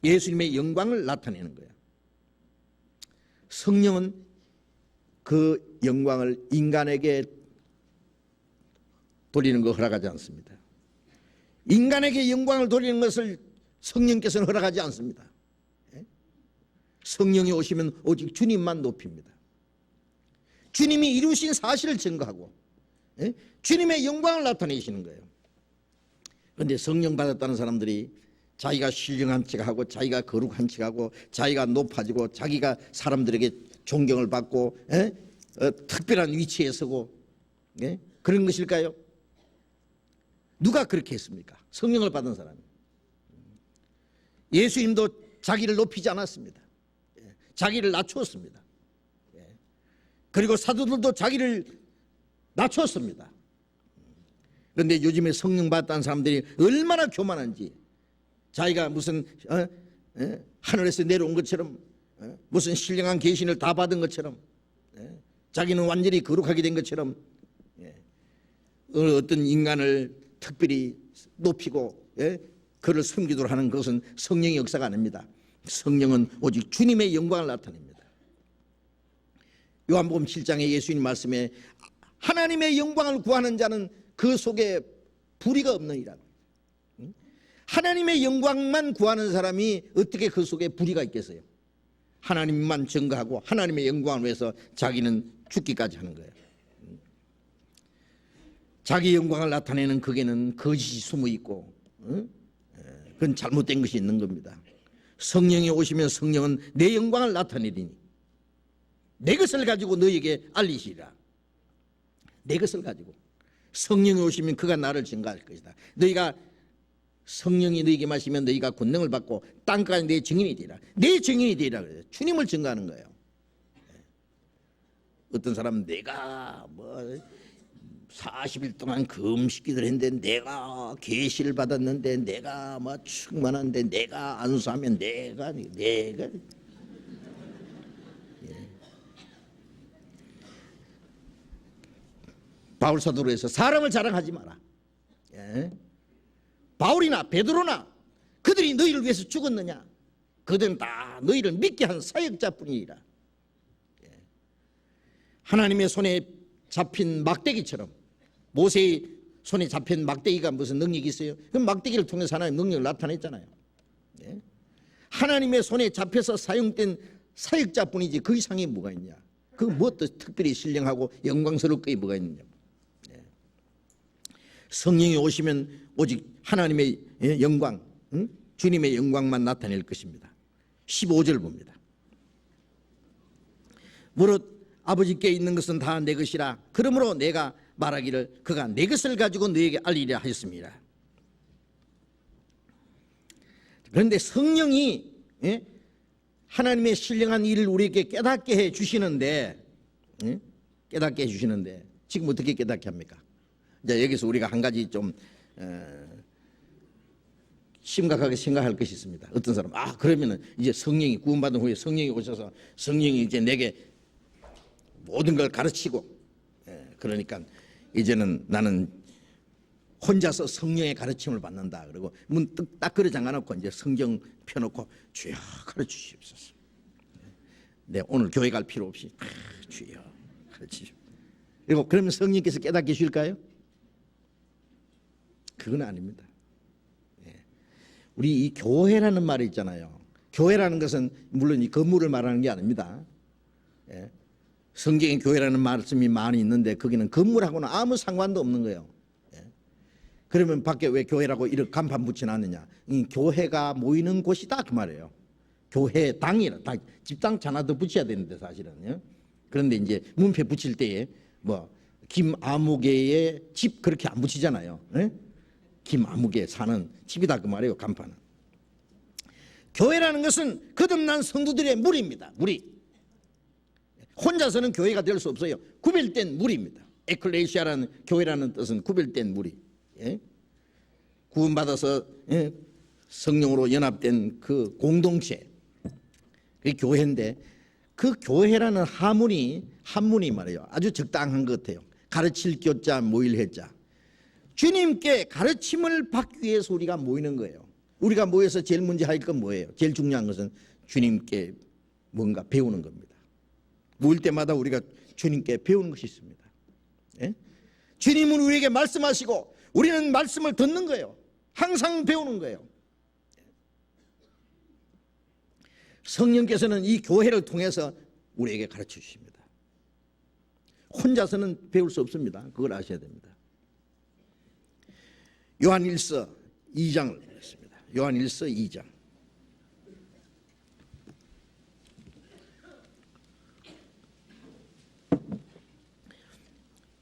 예수님의 영광을 나타내는 거예요. 성령은 그 영광을 인간에게 돌리는 거 허락하지 않습니다. 인간에게 영광을 돌리는 것을 성령께서는 허락하지 않습니다. 성령이 오시면 오직 주님만 높입니다. 주님이 이루신 사실을 증거하고 주님의 영광을 나타내시는 거예요. 그런데 성령 받았다는 사람들이 자기가 신령한 척하고 자기가 거룩한 척하고 자기가 높아지고 자기가 사람들에게 존경을 받고 특별한 위치에 서고 그런 것일까요? 누가 그렇게 했습니까? 성령을 받은 사람이. 예수님도 자기를 높이지 않았습니다. 자기를 낮추었습니다. 그리고 사도들도 자기를 낮추었습니다. 그런데 요즘에 성령 받았다는 사람들이 얼마나 교만한지, 자기가 무슨 하늘에서 내려온 것처럼 무슨 신령한 계신을 다 받은 것처럼 자기는 완전히 거룩하게 된 것처럼 어떤 인간을 특별히 높이고 그를 섬기도록 하는 것은 성령의 역사가 아닙니다. 성령은 오직 주님의 영광을 나타냅니다. 요한복음 7장의 예수님 말씀에 하나님의 영광을 구하는 자는 그 속에 불의가 없느니라. 하나님의 영광만 구하는 사람이 어떻게 그 속에 불의가 있겠어요? 하나님만 증거하고 하나님의 영광을 위해서 자기는 죽기까지 하는 거예요. 자기 영광을 나타내는 극에는 거짓이 숨어 있고 그건 잘못된 것이 있는 겁니다. 성령이 오시면 성령은 내 영광을 나타내리니 내 것을 가지고 너에게 알리시리라. 내 것을 가지고 성령이 오시면 그가 나를 증거할 것이다. 너희가 성령이 너희에게 마시면 너희가 권능을 받고 땅까지 내 증인이 되리라. 내 증인이 되리라 그래요. 주님을 증거하는 거예요. 어떤 사람은 내가 40일 동안 금식기를 했는데 내가 계시를 받았는데 내가 충만한데 내가 안수하면 내가 바울 사도로 해서 사람을 자랑하지 마라. 바울이나 베드로나 그들이 너희를 위해서 죽었느냐? 그들은 다 너희를 믿게 한 사역자뿐이니라. 하나님의 손에 잡힌 막대기처럼, 모세의 손에 잡힌 막대기가 무슨 능력이 있어요? 그럼 막대기를 통해서 하나님 능력을 나타냈잖아요. 하나님의 손에 잡혀서 사용된 사역자뿐이지 그 이상이 뭐가 있냐? 그 무엇도 특별히 신령하고 영광스러울 게 뭐가 있느냐? 성령이 오시면 오직 하나님의 영광, 주님의 영광만 나타낼 것입니다. 15절 봅니다. 무릇 아버지께 있는 것은 다 내 것이라. 그러므로 내가 말하기를 그가 내 것을 가지고 너에게 알리려 하였습니다. 그런데 성령이 하나님의 신령한 일을 우리에게 깨닫게 해 주시는데, 깨닫게 해 주시는데 지금 어떻게 깨닫게 합니까? 이제 여기서 우리가 한 가지 좀 심각하게 생각할 것이 있습니다. 어떤 사람, 그러면은 이제 성령이 구원받은 후에 성령이 오셔서 성령이 이제 내게 모든 걸 가르치고, 그러니까 이제는 나는 혼자서 성령의 가르침을 받는다. 그리고 문 딱 그래 잠가놓고 이제 성경 펴놓고 주여 가르치시옵소서. 네, 오늘 교회 갈 필요 없이 주여 가르치시오. 그리고 그러면 성령께서 깨닫게 해줄까요? 그건 아닙니다. 우리 이 교회라는 말이 있잖아요. 교회라는 것은 물론 이 건물을 말하는 게 아닙니다. 성경에 교회라는 말씀이 많이 있는데 거기는 건물하고는 아무 상관도 없는 거예요. 그러면 밖에 왜 교회라고 이렇게 간판 붙여놨느냐? 이 교회가 모이는 곳이다 그 말이에요. 교회당이라, 집당 하나 더 붙여야 되는데 사실은. 그런데 이제 문패 붙일 때에 김아무개의 집 그렇게 안 붙이잖아요. 김아무개 사는 집이다 그 말이에요. 간판은. 교회라는 것은 거듭난 성도들의 무리입니다. 무리. 혼자서는 교회가 될 수 없어요. 구별된 무리입니다. 에클레시아라는 교회라는 뜻은 구별된 무리. 구원받아서 성령으로 연합된 그 공동체, 그게 교회인데 그 교회라는 한문이 말이에요. 아주 적당한 것 같아요. 가르칠 교자 모일 해자. 주님께 가르침을 받기 위해서 우리가 모이는 거예요. 우리가 모여서 제일 먼저 할 건 뭐예요? 제일 중요한 것은 주님께 뭔가 배우는 겁니다. 모일 때마다 우리가 주님께 배우는 것이 있습니다. 주님은 우리에게 말씀하시고 우리는 말씀을 듣는 거예요. 항상 배우는 거예요. 성령께서는 이 교회를 통해서 우리에게 가르쳐 주십니다. 혼자서는 배울 수 없습니다. 그걸 아셔야 됩니다. 요한일서 2장을 보겠습니다. 요한일서 2장.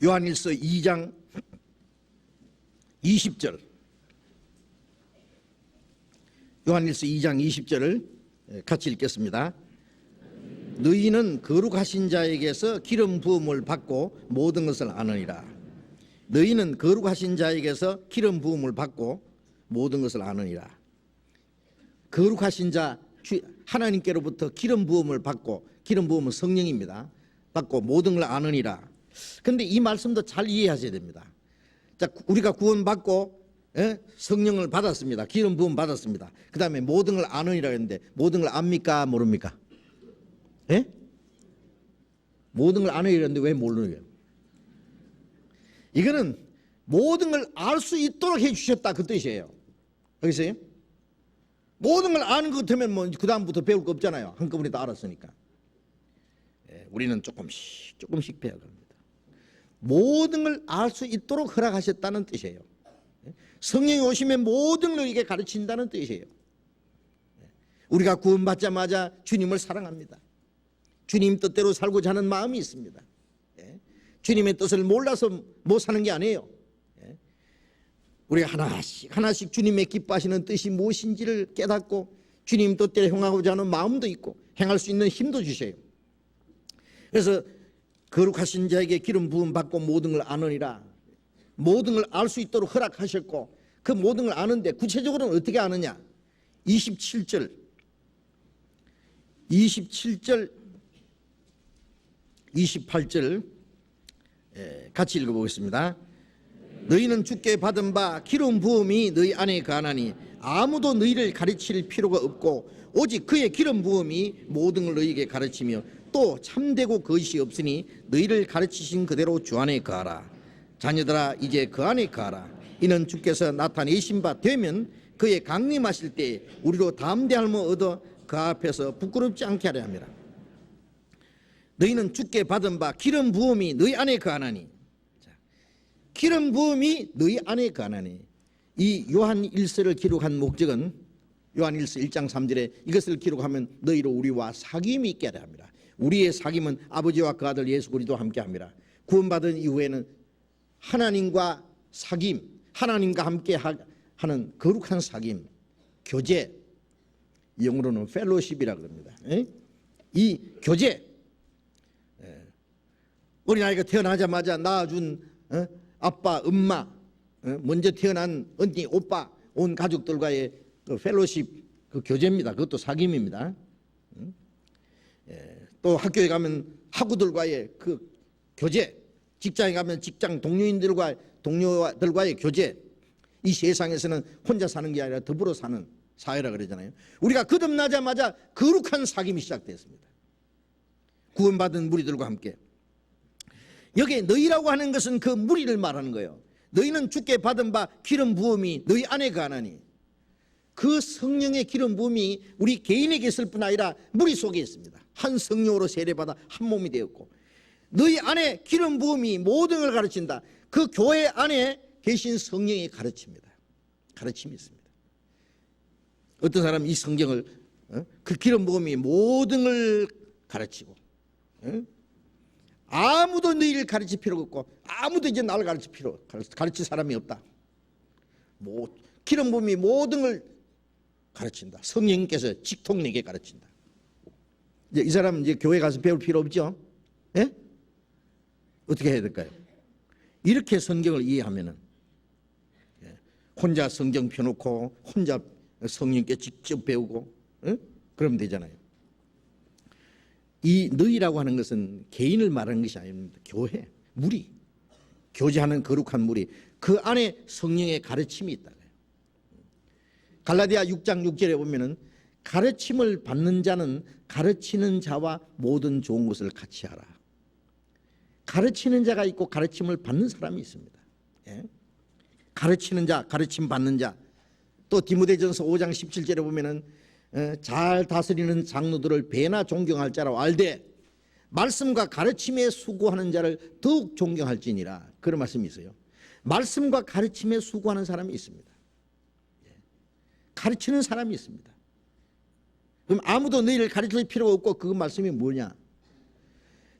요한일서 2장 20절. 요한일서 2장 20절을 같이 읽겠습니다. 너희는 거룩하신 자에게서 기름 부음을 받고 모든 것을 아느니라. 너희는 거룩하신 자에게서 기름 부음을 받고 모든 것을 아느니라. 거룩하신 자 하나님께로부터 기름 부음을 받고, 기름 부음은 성령입니다. 받고 모든 걸 아느니라. 그런데 이 말씀도 잘 이해하셔야 됩니다. 자, 우리가 구원받고 성령을 받았습니다. 기름 부음 받았습니다. 그 다음에 모든 걸 아느니라 했는데 모든 걸 압니까 모릅니까? 모든 걸 아느니라 했는데 왜 모르는 거예요? 이거는 모든 걸 알 수 있도록 해주셨다 그 뜻이에요. 알겠어요? 모든 걸 아는 것 같으면 뭐 그 다음부터 배울 거 없잖아요. 한꺼번에 다 알았으니까. 우리는 조금씩 배워갑니다. 모든 걸 알 수 있도록 허락하셨다는 뜻이에요. 성령이 오시면 모든 걸 너희에게 가르친다는 뜻이에요. 우리가 구원받자마자 주님을 사랑합니다. 주님 뜻대로 살고자 하는 마음이 있습니다. 주님의 뜻을 몰라서 못 사는 게 아니에요. 우리가 하나씩 주님의 기뻐하시는 뜻이 무엇인지를 깨닫고 주님 뜻대로 행하고자 하는 마음도 있고 행할 수 있는 힘도 주셔요. 그래서 거룩하신 자에게 기름 부음 받고 모든 걸 아느니라, 모든 걸 알 수 있도록 허락하셨고, 그 모든 걸 아는데 구체적으로는 어떻게 아느냐? 27절 28절 같이 읽어보겠습니다. 너희는 주께 받은 바 기름 부음이 너희 안에 거하나니 아무도 너희를 가르칠 필요가 없고 오직 그의 기름 부음이 모든 걸 너희에게 가르치며 또 참되고 거짓이 없으니 너희를 가르치신 그대로 주 안에 거하라. 자녀들아 이제 그 안에 거하라. 이는 주께서 나타내신 바 되면 그의 강림하실 때 우리로 담대함을 얻어 그 앞에서 부끄럽지 않게 하려 함이라. 너희는 주께 받은 바 기름 부음이 너희 안에 거하나니, 기름 부음이 너희 안에 거하나니, 이 요한 1서를 기록한 목적은 요한 1서 1장 3절에 이것을 기록하면 너희로 우리와 사귐이 있게 하려 합니다. 우리의 사귐은 아버지와 그 아들 예수 그리스도와 함께 합니다. 구원받은 이후에는 하나님과 사귐, 하나님과 함께 하는 거룩한 사귐, 교제, 영어로는 펠로십이라고 합니다. 이 교제, 어린아이가 태어나자마자 낳아준 아빠, 엄마, 먼저 태어난 언니, 오빠, 온 가족들과의 그 펠로십, 그 교제입니다. 그것도 사귐입니다. 또 학교에 가면 학우들과의 그 교제, 직장에 가면 직장 동료들과의 교제. 이 세상에서는 혼자 사는 게 아니라 더불어 사는 사회라 그러잖아요. 우리가 거듭나자마자 거룩한 사귐이 시작됐습니다. 구원받은 무리들과 함께. 여기에 너희라고 하는 것은 그 무리를 말하는 거예요. 너희는 주께 받은 바 기름 부음이 너희 안에 거하나니, 그 성령의 기름 부음이 우리 개인에게 있을 뿐 아니라 무리 속에 있습니다. 한 성령으로 세례받아 한 몸이 되었고, 너희 안에 기름 부음이 모든 걸 가르친다. 그 교회 안에 계신 성령이 가르칩니다. 가르침이 있습니다. 어떤 사람은 이 성경을 그 기름 부음이 모든 걸 가르치고, 아무도 너희를 가르칠 필요가 없고 아무도 이제 나를 가르칠 사람이 없다. 기름 부음이 모든 걸 가르친다. 성령님께서 직통 내게 가르친다. 이제 이 사람은 이제 교회 가서 배울 필요 없죠? 예? 어떻게 해야 될까요? 이렇게 성경을 이해하면은, 혼자 성경 펴놓고 혼자 성령께 직접 배우고, 그러면 되잖아요. 이 너희라고 하는 것은 개인을 말하는 것이 아닙니다. 교회, 무리, 교제하는 거룩한 무리, 그 안에 성령의 가르침이 있다. 갈라디아 6장 6절에 보면은 가르침을 받는 자는 가르치는 자와 모든 좋은 것을 같이 하라. 가르치는 자가 있고 가르침을 받는 사람이 있습니다. 가르치는 자, 가르침 받는 자. 또 디모데전서 5장 17절에 보면은 잘 다스리는 장로들을 배나 존경할 자라고 알되 말씀과 가르침에 수고하는 자를 더욱 존경할지니라. 그런 말씀이 있어요. 말씀과 가르침에 수고하는 사람이 있습니다. 가르치는 사람이 있습니다. 그럼 아무도 너희를 가르칠 필요가 없고, 그 말씀이 뭐냐?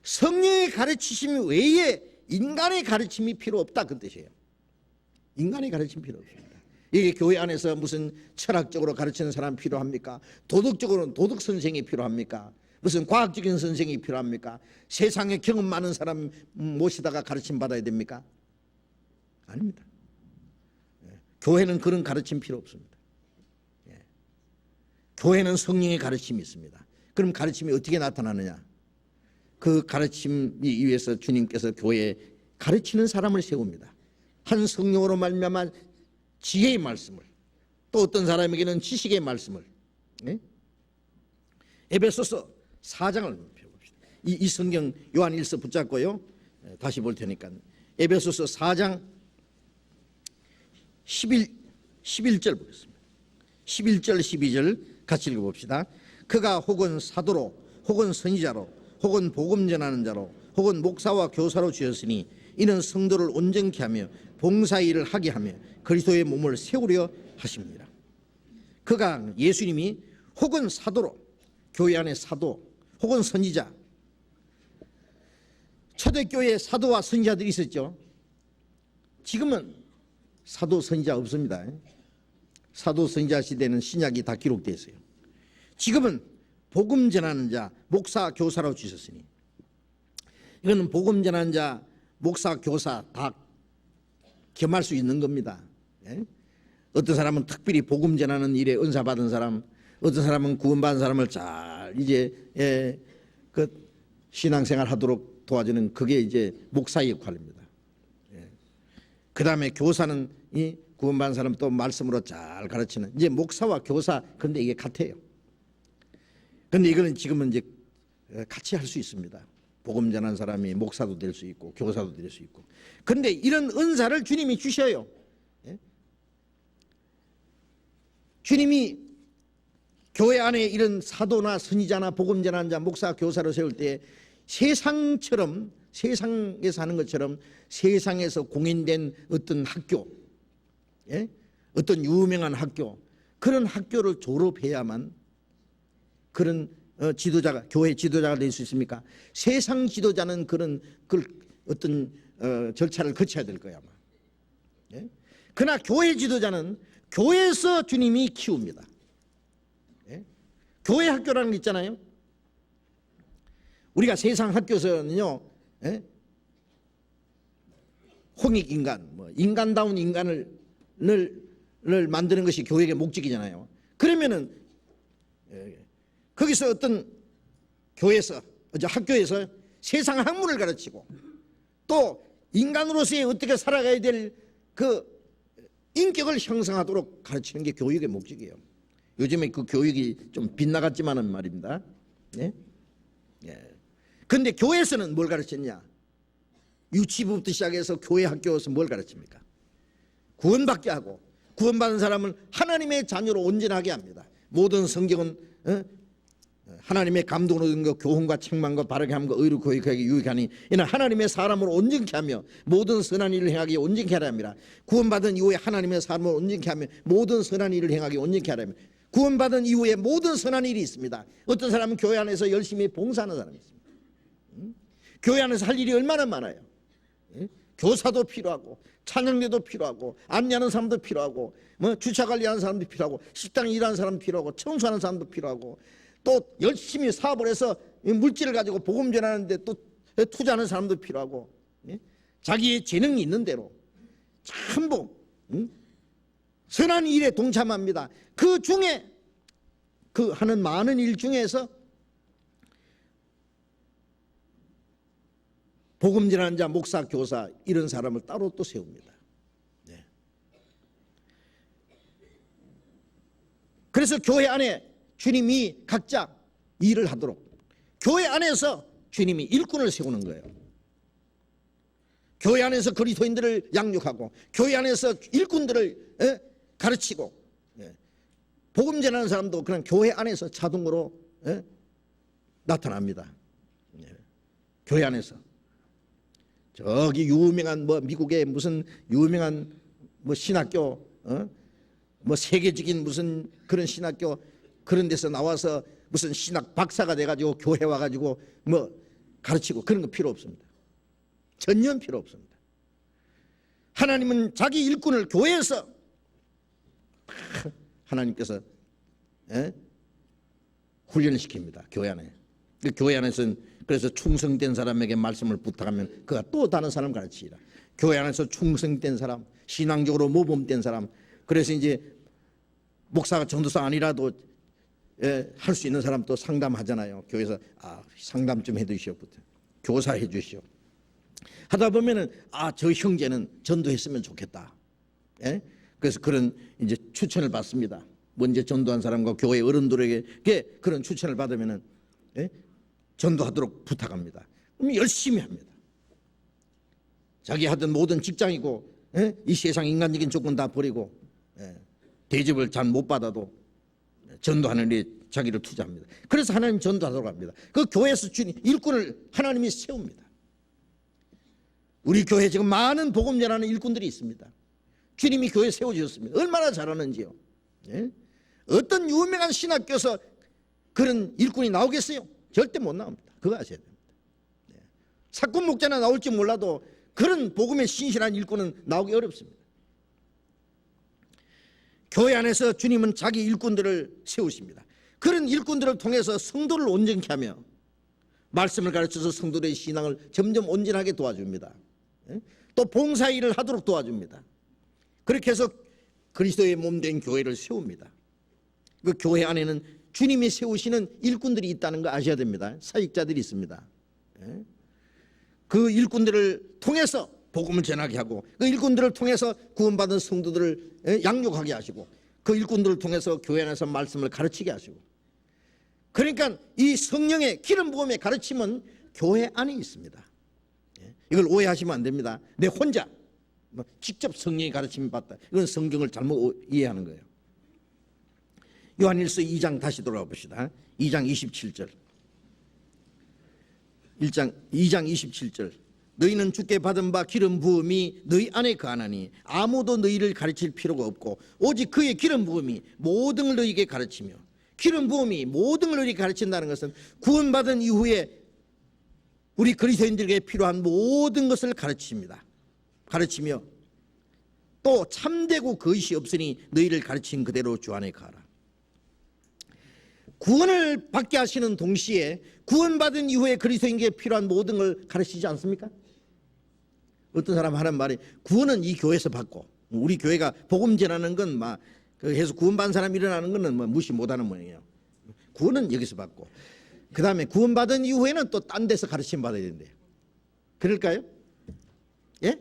성령의 가르치심 외에 인간의 가르침이 필요 없다, 그 뜻이에요. 인간의 가르침이 필요 없습니다. 이게 교회 안에서 무슨 철학적으로 가르치는 사람 필요합니까? 도덕적으로는 도덕 선생이 필요합니까? 무슨 과학적인 선생이 필요합니까? 세상에 경험 많은 사람 모시다가 가르침 받아야 됩니까? 아닙니다. 교회는 그런 가르침 필요 없습니다. 교회는 성령의 가르침이 있습니다. 그럼 가르침이 어떻게 나타나느냐? 그 가르침이 위해서 주님께서 교회에 가르치는 사람을 세웁니다. 한 성령으로 말미암아 지혜의 말씀을, 또 어떤 사람에게는 지식의 말씀을. 에베소서 4장을 펴봅시다. 이 성경 요한 1서 붙잡고요, 다시 볼 테니까. 에베소서 4장 11절 보겠습니다. 11절 12절 같이 읽어봅시다. 그가 혹은 사도로, 혹은 선지자로, 혹은 복음 전하는 자로, 혹은 목사와 교사로 주셨으니 이는 성도를 온전케 하며 봉사일을 하게 하며 그리스도의 몸을 세우려 하십니다. 그가 예수님이 혹은 사도로, 교회 안에 사도 혹은 선지자, 초대교회에 사도와 선지자들이 있었죠. 지금은 사도 선지자 없습니다. 사도 선지자 시대는 신약이 다 기록되어 있어요. 지금은 복음 전하는 자, 목사, 교사라고 주셨으니 이거는 복음 전하는 자, 목사, 교사 다 겸할 수 있는 겁니다. 어떤 사람은 특별히 복음 전하는 일에 은사 받은 사람, 어떤 사람은 구원받은 사람을 잘 이제 그 신앙생활 하도록 도와주는 그게 이제 목사의 역할입니다. 그 다음에 교사는 이 구원받은 사람 또 말씀으로 잘 가르치는 이제 목사와 교사, 근데 이게 같아요. 근데 이거는 지금은 이제 같이 할 수 있습니다. 복음 전하는 사람이 목사도 될 수 있고 교사도 될 수 있고. 근데 이런 은사를 주님이 주셔요. 주님이 교회 안에 이런 사도나 선지자나 복음 전하는 자, 목사, 교사를 세울 때 세상처럼, 세상에서 하는 것처럼 세상에서 공인된 어떤 학교, 어떤 유명한 학교, 그런 학교를 졸업해야만 그런 지도자가, 교회 지도자가 될 수 있습니까? 세상 지도자는 그런 어떤 절차를 거쳐야 될 거야 아마. 그러나 교회 지도자는 교회에서 주님이 키웁니다. 교회 학교라는 게 있잖아요. 우리가 세상 학교에서는요, 홍익인간, 인간다운 인간을 만드는 것이 교회의 목적이잖아요. 그러면은 거기서 어떤 교회에서, 학교에서 세상 학문을 가르치고 또 인간으로서의 어떻게 살아가야 될 그 인격을 형성하도록 가르치는 게 교육의 목적이에요. 요즘에 그 교육이 좀 빗나갔지만은 말입니다. 그런데 교회에서는 뭘 가르쳤냐? 유치부부터 시작해서 교회 학교에서 뭘 가르칩니까? 구원받게 하고 구원받은 사람을 하나님의 자녀로 온전하게 합니다. 모든 성경은 하나님의 감동을 얻은 것, 교훈과 책망과 바르게 함과 의로 교육하기 유익하니 이는 하나님의 사람을 온전케 하며 모든 선한 일을 행하기 온전케 하라 합니다. 구원받은 이후에 하나님의 사람을 온전케 하며 모든 선한 일을 행하기 온전케 하라 합니다. 구원받은 이후에 모든 선한 일이 있습니다. 어떤 사람은 교회 안에서 열심히 봉사하는 사람이 있습니다. 교회 안에서 할 일이 얼마나 많아요. 교사도 필요하고 찬양대도 필요하고 안내하는 사람도 필요하고 주차 관리하는 사람도 필요하고 식당에 일하는 사람도 필요하고 청소하는 사람도 필요하고 또 열심히 사업을 해서 물질을 가지고 복음 전하는데 또 투자하는 사람도 필요하고 자기의 재능이 있는 대로 전부 선한 일에 동참합니다. 그 중에 그 하는 많은 일 중에서 복음 전하는 자, 목사, 교사 이런 사람을 따로 또 세웁니다. 그래서 교회 안에 주님이 각자 일을 하도록 교회 안에서 주님이 일꾼을 세우는 거예요. 교회 안에서 그리스도인들을 양육하고 교회 안에서 일꾼들을 가르치고 복음 전하는 사람도 그냥 교회 안에서 자동으로 나타납니다. 교회 안에서 저기 유명한 미국의 무슨 유명한 신학교 세계적인 무슨 그런 신학교 그런 데서 나와서 무슨 신학 박사가 돼가지고 교회 와가지고 가르치고 그런 거 필요 없습니다. 전혀 필요 없습니다. 하나님은 자기 일꾼을 교회에서 하나님께서 훈련을 시킵니다. 교회 안에. 교회 안에서는 그래서 충성된 사람에게 말씀을 부탁하면 그가 또 다른 사람 가르치리라. 교회 안에서 충성된 사람, 신앙적으로 모범된 사람, 그래서 이제 목사가 전도사 아니라도 할 수 있는 사람 또 상담하잖아요. 교회에서 상담 좀 해주시오. 교사해 주시오. 하다 보면은 저 형제는 전도했으면 좋겠다. 그래서 그런 이제 추천을 받습니다. 먼저 전도한 사람과 교회 어른들에게 그런 추천을 받으면은 전도하도록 부탁합니다. 그럼 열심히 합니다. 자기 하던 모든 직장이고 이 세상 인간적인 조건 다 버리고 대접을 잘 못 받아도 전도하는 데 자기를 투자합니다. 그래서 하나님 전도하도록 합니다. 그 교회에서 주님 일꾼을 하나님이 세웁니다. 우리 교회에 지금 많은 복음 전하는 일꾼들이 있습니다. 주님이 교회 세워주셨습니다. 얼마나 잘하는지요. 예? 어떤 유명한 신학교에서 그런 일꾼이 나오겠어요? 절대 못 나옵니다. 그거 아셔야 됩니다. 예. 사건 목자나 나올지 몰라도 그런 복음에 신실한 일꾼은 나오기 어렵습니다. 교회 안에서 주님은 자기 일꾼들을 세우십니다. 그런 일꾼들을 통해서 성도를 온전케 하며 말씀을 가르쳐서 성도들의 신앙을 점점 온전하게 도와줍니다. 또 봉사일을 하도록 도와줍니다. 그렇게 해서 그리스도의 몸된 교회를 세웁니다. 그 교회 안에는 주님이 세우시는 일꾼들이 있다는 거 아셔야 됩니다. 사역자들이 있습니다. 그 일꾼들을 통해서 복음을 전하게 하고 그 일꾼들을 통해서 구원받은 성도들을 양육하게 하시고 그 일꾼들을 통해서 교회 안에서 말씀을 가르치게 하시고, 그러니까 이 성령의 기름 부음의 가르침은 교회 안에 있습니다. 이걸 오해하시면 안 됩니다. 내 혼자 직접 성령의 가르침을 받다, 이건 성경을 잘못 이해하는 거예요. 요한일서 2장 다시 돌아가 봅시다. 2장 27절. 2장 27절. 너희는 주께 받은 바 기름 부음이 너희 안에 거하나니 아무도 너희를 가르칠 필요가 없고 오직 그의 기름 부음이 모든 걸 너희에게 가르치며, 기름 부음이 모든 걸 너희에게 가르친다는 것은 구원받은 이후에 우리 그리스도인들에게 필요한 모든 것을 가르칩니다. 가르치며 또 참되고 거짓이 없으니 너희를 가르친 그대로 주 안에 거하라. 구원을 받게 하시는 동시에 구원받은 이후에 그리스도인에게 필요한 모든 걸 가르치지 않습니까? 어떤 사람 하는 말이, 구원은 이 교회에서 받고, 우리 교회가 복음 전하는 건 막 해서 구원받은 사람이 일어나는 거는 뭐 무시 못하는 모양이에요. 구원은 여기서 받고, 그 다음에 구원받은 이후에는 또 딴 데서 가르침 받아야 된대요. 그럴까요? 예?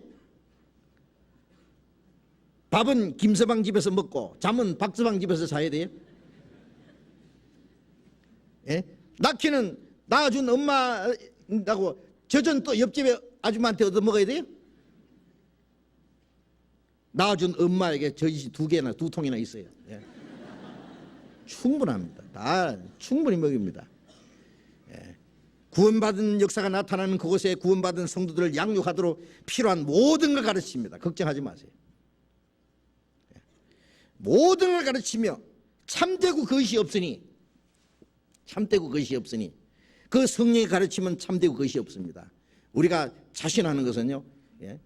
밥은 김서방 집에서 먹고 잠은 박서방 집에서 자야 돼요? 예? 낳기는 낳아준 엄마라고 젖은 또 옆집에 아줌마한테 얻어 먹어야 돼요? 낳아준 엄마에게 젖이 2개나 2통이나 있어요. 예. 충분합니다. 다 충분히 먹입니다. 예. 구원받은 역사가 나타나는 그곳에 구원받은 성도들을 양육하도록 필요한 모든 걸 가르칩니다. 걱정하지 마세요. 예. 모든 걸 가르치며 참되고 그것이 없으니, 참되고 그것이 없으니, 그 성령의 가르침은 참되고 그것이 없습니다. 우리가 자신하는 것은요, 예,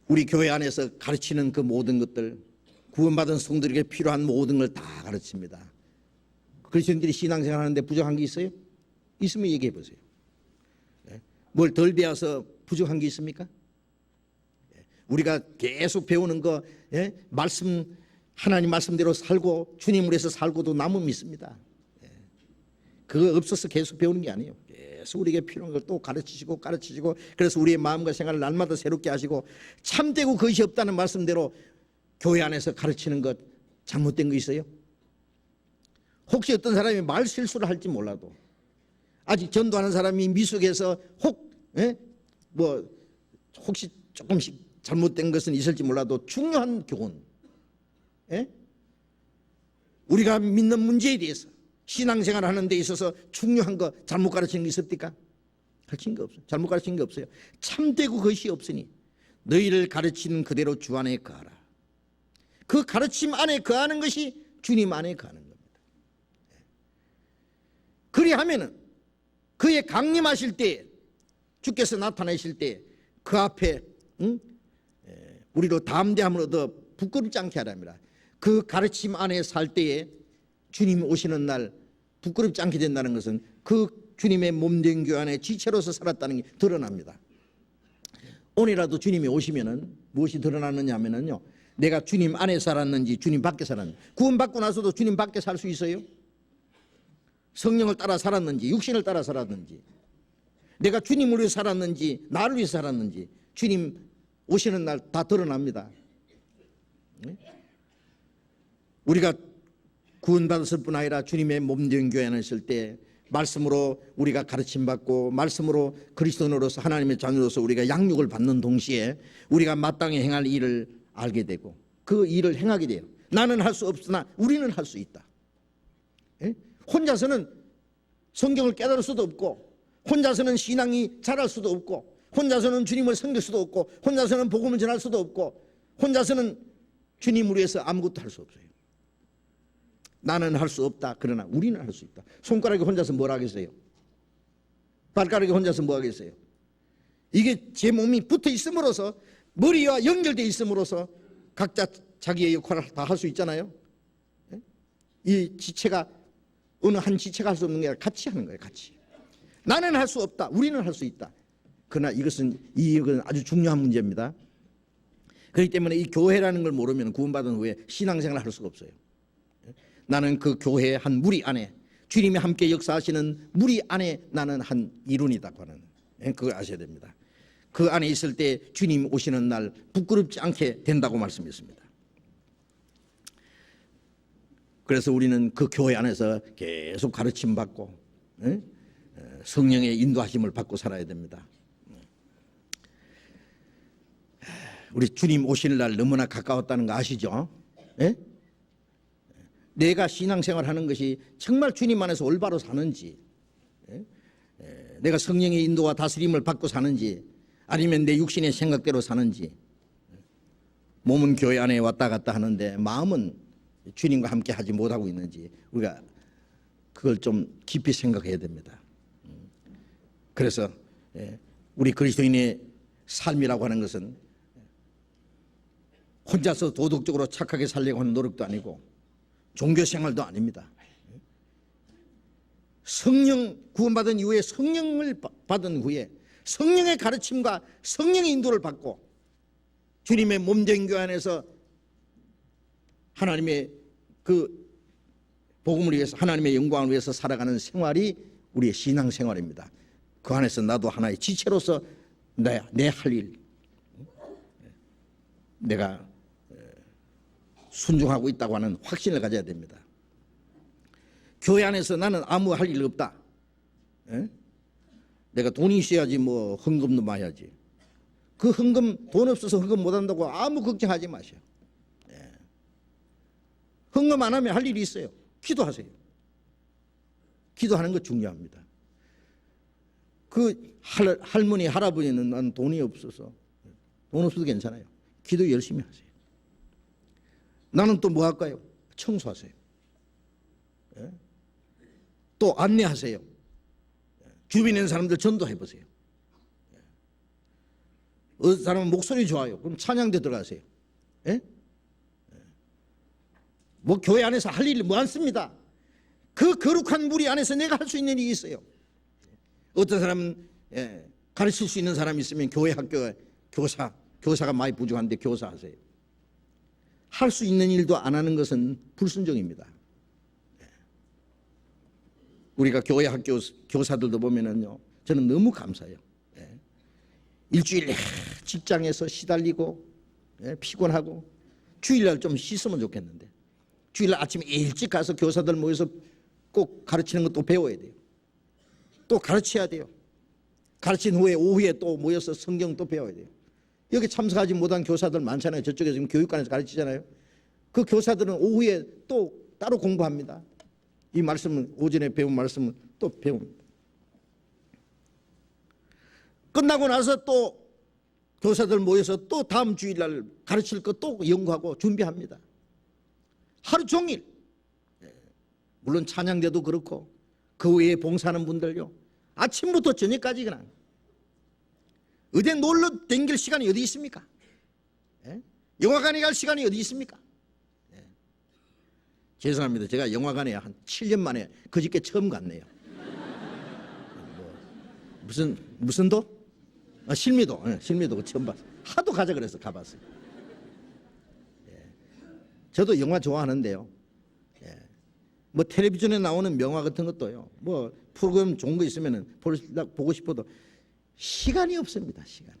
우리 교회 안에서 가르치는 그 모든 것들, 구원받은 성도들에게 필요한 모든 걸 다 가르칩니다. 그리스도인들이 신앙생활 하는데 부족한 게 있어요? 있으면 얘기해 보세요. 예, 뭘 덜 배워서 부족한 게 있습니까? 예, 우리가 계속 배우는 거, 예, 말씀, 하나님 말씀대로 살고 주님을 위해서 살고도 남음이 있습니다. 예, 그거 없어서 계속 배우는 게 아니에요. 계속 우리에게 필요한 걸 또 가르치시고 가르치시고, 그래서 우리의 마음과 생활을 날마다 새롭게 하시고, 참되고 그것이 없다는 말씀대로 교회 안에서 가르치는 것 잘못된 거 있어요? 혹시 어떤 사람이 말 실수를 할지 몰라도, 아직 전도하는 사람이 미숙해서 혹시 조금씩 잘못된 것은 있을지 몰라도 중요한 교훈, 예? 우리가 믿는 문제에 대해서 신앙생활 하는 데 있어서 중요한 거 잘못 가르치는 게 있습니까? 가르친 게 없어요. 잘못 가르친 게 없어요. 참되고 그것이 없으니 너희를 가르치는 그대로 주 안에 거하라. 그 가르침 안에 거하는 것이 주님 안에 거하는 겁니다. 그리하면은 그의 강림하실 때, 주께서 나타나실 때 그 앞에 우리로 담대함을 얻어 부끄럽지 않게 하랍니다. 그 가르침 안에 살 때에 주님 오시는 날 부끄럽지 않게 된다는 것은 그 주님의 몸된 교회 안에 지체로서 살았다는 게 드러납니다. 오늘이라도 주님이 오시면은 무엇이 드러나느냐 하면은요, 내가 주님 안에 살았는지 주님 밖에 살았는지, 구원받고 나서도 주님 밖에 살 수 있어요? 성령을 따라 살았는지 육신을 따라 살았는지, 내가 주님을 위해 살았는지 나를 위해 살았는지 주님 오시는 날 다 드러납니다. 우리가 구원받았을 뿐 아니라 주님의 몸된 교회 안에 있을 때 말씀으로 우리가 가르침받고 말씀으로 그리스도인으로서 하나님의 자녀로서 우리가 양육을 받는 동시에 우리가 마땅히 행할 일을 알게 되고 그 일을 행하게 돼요. 나는 할 수 없으나 우리는 할 수 있다. 예? 혼자서는 성경을 깨달을 수도 없고 혼자서는 신앙이 자랄 수도 없고 혼자서는 주님을 섬길 수도 없고, 혼자서는 복음을 전할 수도 없고, 혼자서는 주님을 위해서 아무것도 할 수 없어요. 나는 할 수 없다. 그러나 우리는 할 수 있다. 손가락이 혼자서 뭘 하겠어요? 발가락이 혼자서 뭐 하겠어요? 이게 제 몸이 붙어 있음으로써, 머리와 연결되어 있음으로써 각자 자기의 역할을 다 할 수 있잖아요. 이 지체가, 어느 한 지체가 할 수 없는 게 아니라 같이 하는 거예요. 같이. 나는 할 수 없다. 우리는 할 수 있다. 그러나 이것은 아주 중요한 문제입니다. 그렇기 때문에 이 교회라는 걸 모르면 구원받은 후에 신앙생활을 할 수가 없어요. 나는 그 교회의 한 무리 안에, 주님이 함께 역사하시는 무리 안에 나는 한 일원이다고 하는, 그걸 아셔야 됩니다. 그 안에 있을 때 주님 오시는 날 부끄럽지 않게 된다고 말씀했습니다. 그래서 우리는 그 교회 안에서 계속 가르침 받고 성령의 인도하심을 받고 살아야 됩니다. 우리 주님 오실 날 너무나 가까웠다는 거 아시죠? 내가 신앙생활하는 것이 정말 주님 안에서 올바로 사는지, 내가 성령의 인도와 다스림을 받고 사는지, 아니면 내 육신의 생각대로 사는지, 몸은 교회 안에 왔다 갔다 하는데 마음은 주님과 함께 하지 못하고 있는지, 우리가 그걸 좀 깊이 생각해야 됩니다. 그래서 우리 그리스도인의 삶이라고 하는 것은 혼자서 도덕적으로 착하게 살려고 하는 노력도 아니고 종교생활도 아닙니다. 성령, 구원받은 이후에 성령을 받은 후에 성령의 가르침과 성령의 인도를 받고 주님의 몸된 교회 안에서 하나님의 그 복음을 위해서, 하나님의 영광을 위해서 살아가는 생활이 우리의 신앙생활입니다. 그 안에서 나도 하나의 지체로서 내 할 일, 내가 순종하고 있다고 하는 확신을 가져야 됩니다. 교회 안에서 나는 아무 할 일 없다. 내가 돈이 있어야지 뭐 헌금도 많이 하지. 그 헌금, 돈 없어서 헌금 못 한다고 아무 걱정하지 마세요. 헌금 안 하면 할 일이 있어요. 기도하세요. 기도하는 거 중요합니다. 그 할머니, 할아버지는 난 돈이 없어서, 돈 없어도 괜찮아요. 기도 열심히 하세요. 나는 또 뭐 할까요? 청소하세요. 또 안내하세요. 주변에 있는 사람들 전도해보세요. 어떤 사람은 목소리 좋아요. 그럼 찬양대 들어가세요. 뭐 교회 안에서 할 일이 많습니다. 그 거룩한 무리 안에서 내가 할 수 있는 일이 있어요. 어떤 사람은 가르칠 수 있는 사람이 있으면 교회 학교에 교사가 많이 부족한데 교사하세요. 할 수 있는 일도 안 하는 것은 불순종입니다. 우리가 교회 학교 교사들도 보면은요, 저는 너무 감사해요. 일주일에 직장에서 시달리고 피곤하고 주일날 좀 쉬었으면 좋겠는데, 주일날 아침에 일찍 가서 교사들 모여서 꼭 가르치는 것도 배워야 돼요. 또 가르쳐야 돼요. 가르친 후에 오후에 또 모여서 성경 또 배워야 돼요. 여기 참석하지 못한 교사들 많잖아요. 저쪽에 지금 교육관에서 가르치잖아요. 그 교사들은 오후에 또 따로 공부합니다. 이 말씀은, 오전에 배운 말씀은 또 배웁니다. 끝나고 나서 또 교사들 모여서 또 다음 주일날 가르칠 것 또 연구하고 준비합니다. 하루 종일. 물론 찬양대도 그렇고 그 외에 봉사하는 분들요, 아침부터 저녁까지 그냥 어디 놀러 댕길 시간이 어디 있습니까? 영화관에 갈 시간이 어디 있습니까? 죄송합니다. 제가 영화관에 한 7년 만에 그저께 처음 갔네요. 무슨 도? 실미도. 실미도 처음 봤어요. 하도 가자 그래서 가봤어요. 저도 영화 좋아하는데요. 뭐 텔레비전에 나오는 명화 같은 것도요, 뭐 프로그램 좋은 거 있으면 보고 싶어도 시간이 없습니다. 시간이.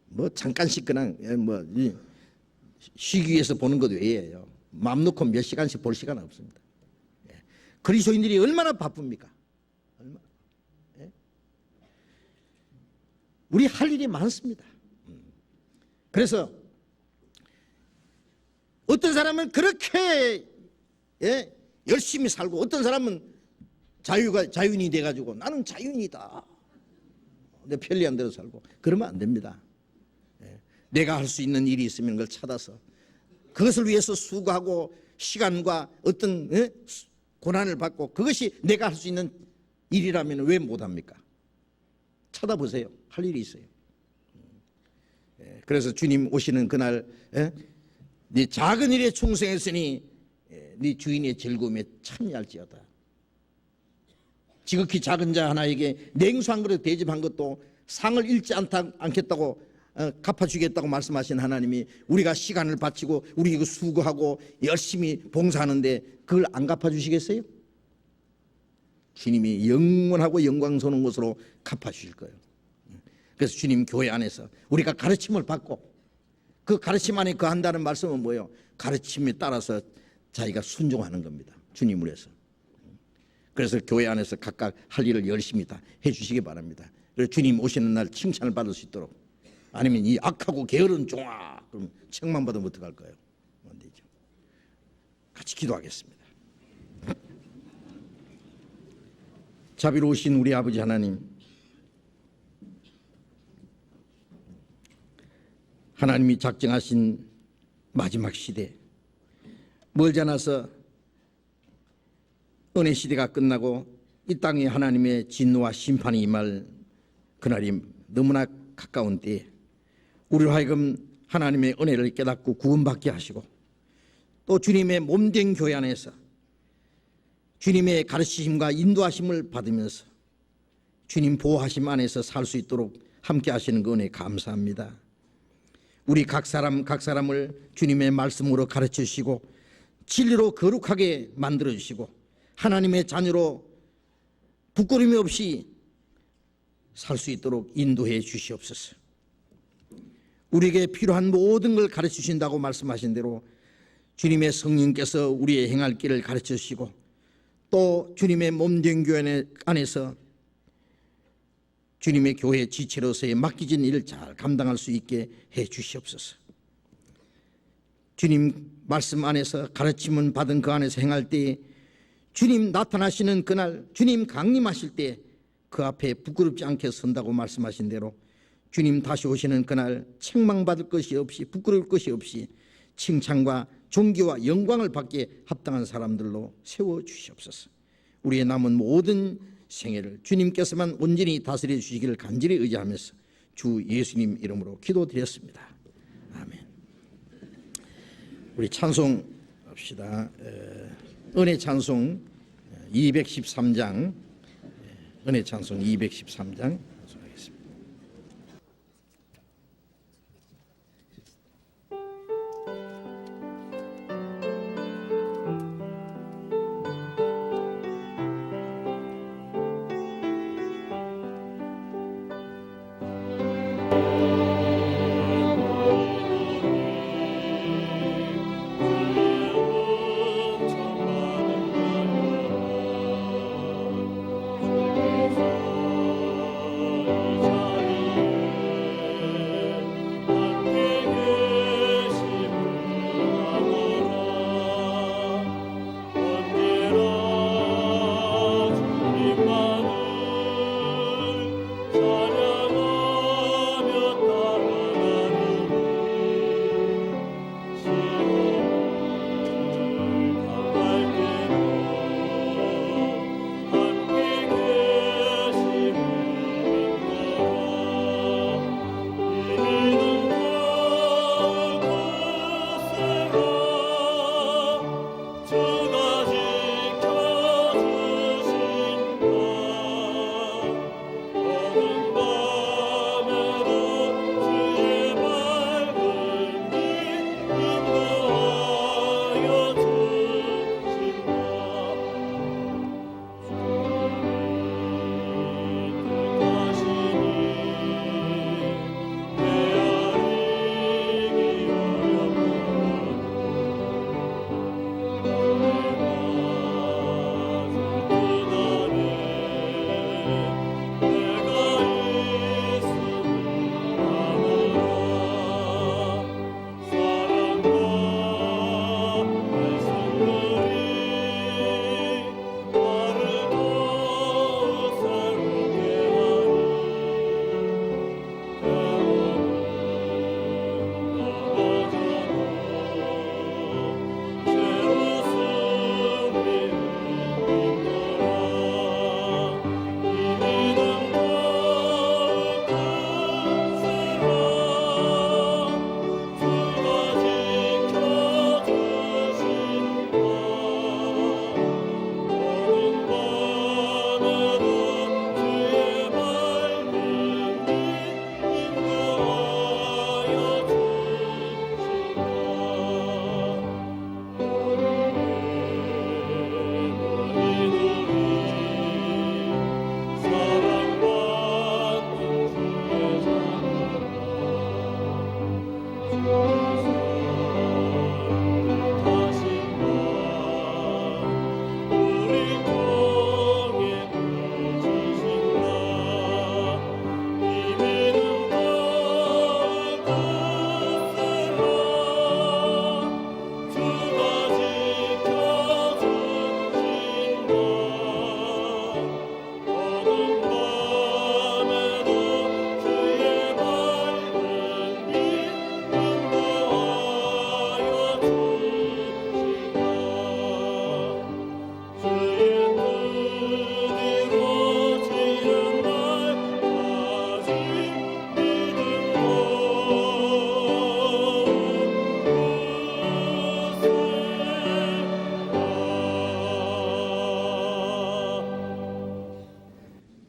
뭐 잠깐씩 그냥 뭐 쉬기 위해서 보는 것 외에요, 마음 놓고 몇 시간씩 볼 시간은 없습니다. 그리스도인들이 얼마나 바쁩니까? 얼마나. 우리 할 일이 많습니다. 그래서 어떤 사람은 그렇게 열심히 살고, 어떤 사람은 자유인이 돼가지고 나는 자유인이다. 내 편리한 대로 살고 그러면 안 됩니다. 내가 할 수 있는 일이 있으면 그걸 찾아서 그것을 위해서 수고하고 시간과 어떤 고난을 받고 그것이 내가 할 수 있는 일이라면 왜 못합니까? 찾아보세요. 할 일이 있어요. 그래서 주님 오시는 그날 네 작은 일에 충성했으니 네 주인의 즐거움에 참여할지어다. 지극히 작은 자 하나에게 냉수 한 그릇 대접한 것도 상을 잃지 않겠다고 갚아주겠다고 말씀하신 하나님이 우리가 시간을 바치고 우리 이거 수고하고 열심히 봉사하는데 그걸 안 갚아주시겠어요? 주님이 영원하고 영광스러운 것으로 갚아주실 거예요. 그래서 주님 교회 안에서 우리가 가르침을 받고 그 가르침 안에 거한다는 말씀은 뭐예요? 가르침에 따라서 자기가 순종하는 겁니다. 주님을 위해서. 그래서 교회 안에서 각각 할 일을 열심히 다 해주시기 바랍니다. 그래서 주님 오시는 날 칭찬을 받을 수 있도록. 아니면 이 악하고 게으른 종아 그럼 책만 받으면 어떡할 거예요? 안 되죠. 같이 기도하겠습니다. 자비로우신 우리 아버지 하나님, 하나님이 작정하신 마지막 시대, 멀지 않아서 은혜 시대가 끝나고 이 땅에 하나님의 진노와 심판이 임할 그날이 너무나 가까운 때에 우리로 하여금 하나님의 은혜를 깨닫고 구원받게 하시고 또 주님의 몸된 교회 안에서 주님의 가르치심과 인도하심을 받으면서 주님 보호하심 안에서 살 수 있도록 함께 하시는 그 은혜 감사합니다. 우리 각 사람을 주님의 말씀으로 가르쳐 주시고 진리로 거룩하게 만들어 주시고 하나님의 자녀로 부끄러움이 없이 살 수 있도록 인도해 주시옵소서. 우리에게 필요한 모든 걸 가르쳐 주신다고 말씀하신 대로 주님의 성령께서 우리의 행할 길을 가르쳐 주시고 또 주님의 몸된 교회 안에서 주님의 교회 지체로서의 맡기진 일을 잘 감당할 수 있게 해 주시옵소서. 주님 말씀 안에서 가르침은 받은 그 안에서 행할 때에 주님 나타나시는 그날 주님 강림하실 때 그 앞에 부끄럽지 않게 선다고 말씀하신 대로 주님 다시 오시는 그날 책망받을 것이 없이 부끄러울 것이 없이 칭찬과 존귀와 영광을 받게 합당한 사람들로 세워주시옵소서. 우리의 남은 모든 생애를 주님께서만 온전히 다스려 주시기를 간절히 의지하면서 주 예수님 이름으로 기도드렸습니다. 아멘. 우리 찬송합시다. 은혜 찬송 213장, 은혜 찬송 213장 찬송하겠습니다.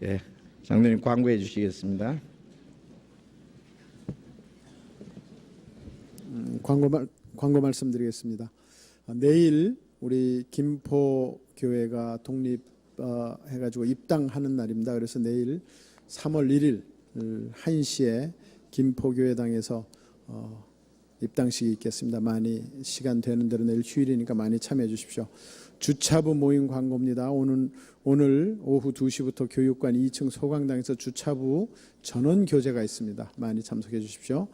예, 장로님 광고해 주시겠습니다. 광고 말씀드리겠습니다. 내일 우리 김포 교회가 독립해가지고 입당하는 날입니다. 그래서 내일 3월 1일 1시에 김포교회당에서 입당식이 있겠습니다. 많이 시간 되는 대로 내일 휴일이니까 많이 참여해 주십시오. 주차부 모임 광고입니다. 오늘 오후 2시부터 교육관 2층 소강당에서 주차부 전원 교제가 있습니다. 많이 참석해 주십시오.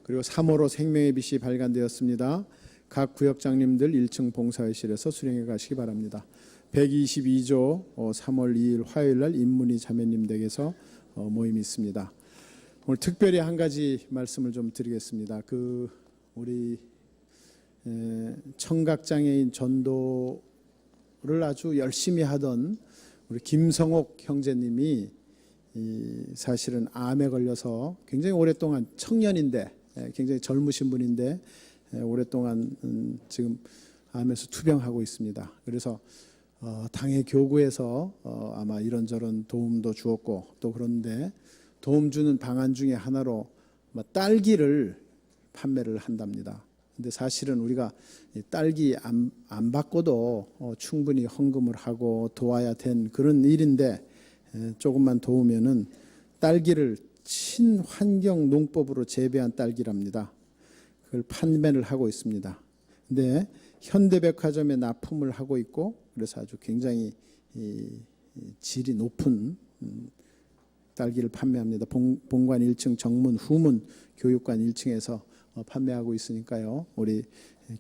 그리고 3호로 생명의 빛이 발간되었습니다. 각 구역장님들 1층 봉사회실에서 수령해 가시기 바랍니다. 122조 3월 2일 화요일 날 인문희 자매님 댁에서 모임이 있습니다. 오늘 특별히 한 가지 말씀을 좀 드리겠습니다. 우리 청각장애인 전도를 아주 열심히 하던 우리 김성옥 형제님이 사실은 암에 걸려서 굉장히 오랫동안 청년인데 굉장히 젊으신 분인데 오랫동안 지금 암에서 투병하고 있습니다. 그래서 당의 교구에서 아마 이런저런 도움도 주었고 또 그런데 도움 주는 방안 중에 하나로 딸기를 판매를 한답니다. 근데 사실은 우리가 딸기 안 받고도 충분히 헌금을 하고 도와야 된 그런 일인데 조금만 도우면은 딸기를 친환경 농법으로 재배한 딸기랍니다. 그걸 판매를 하고 있습니다. 근데 현대백화점에 납품을 하고 있고 그래서 아주 굉장히 질이 높은 딸기를 판매합니다. 본관 1층 정문 후문 교육관 1층에서 판매하고 있으니까요. 우리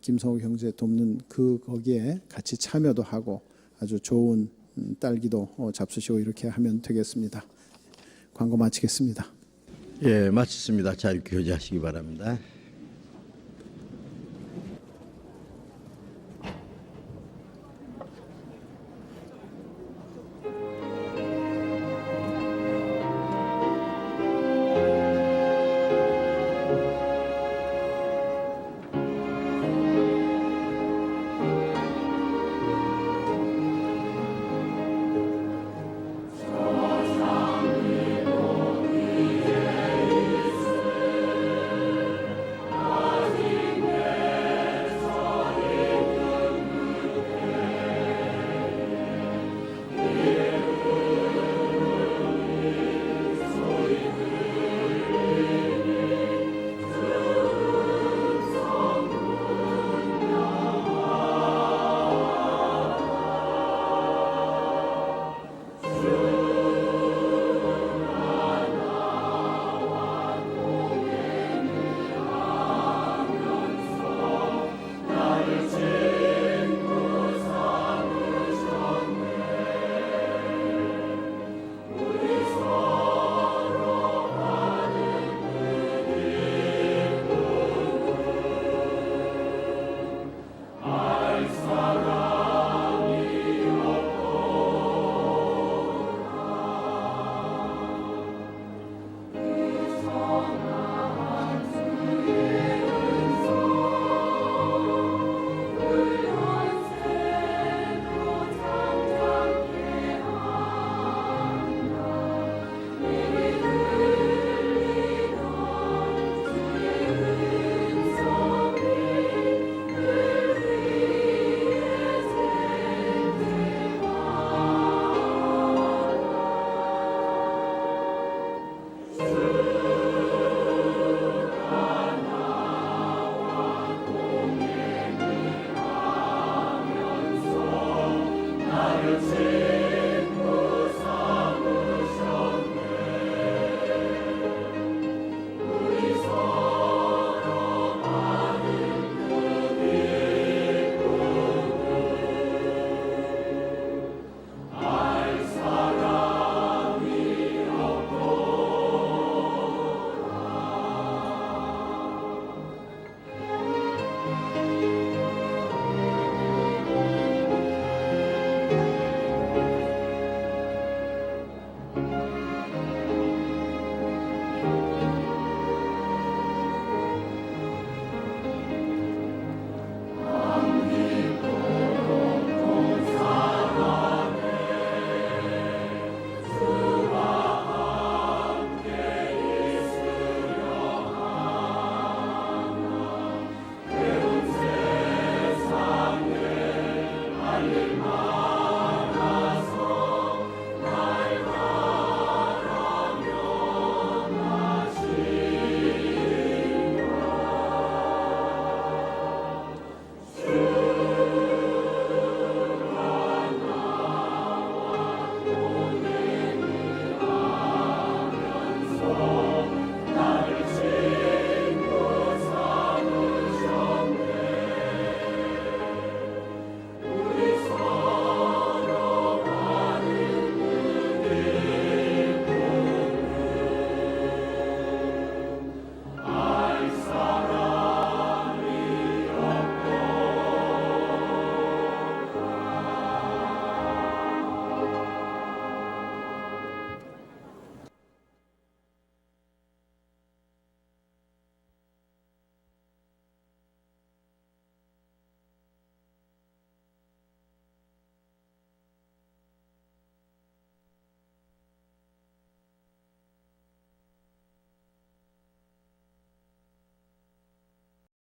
김성욱 형제 돕는 거기에 같이 참여도 하고 아주 좋은 딸기도 잡수시고 이렇게 하면 되겠습니다. 광고 마치겠습니다. 예, 마쳤습니다. 자유롭게 교제하시기 바랍니다.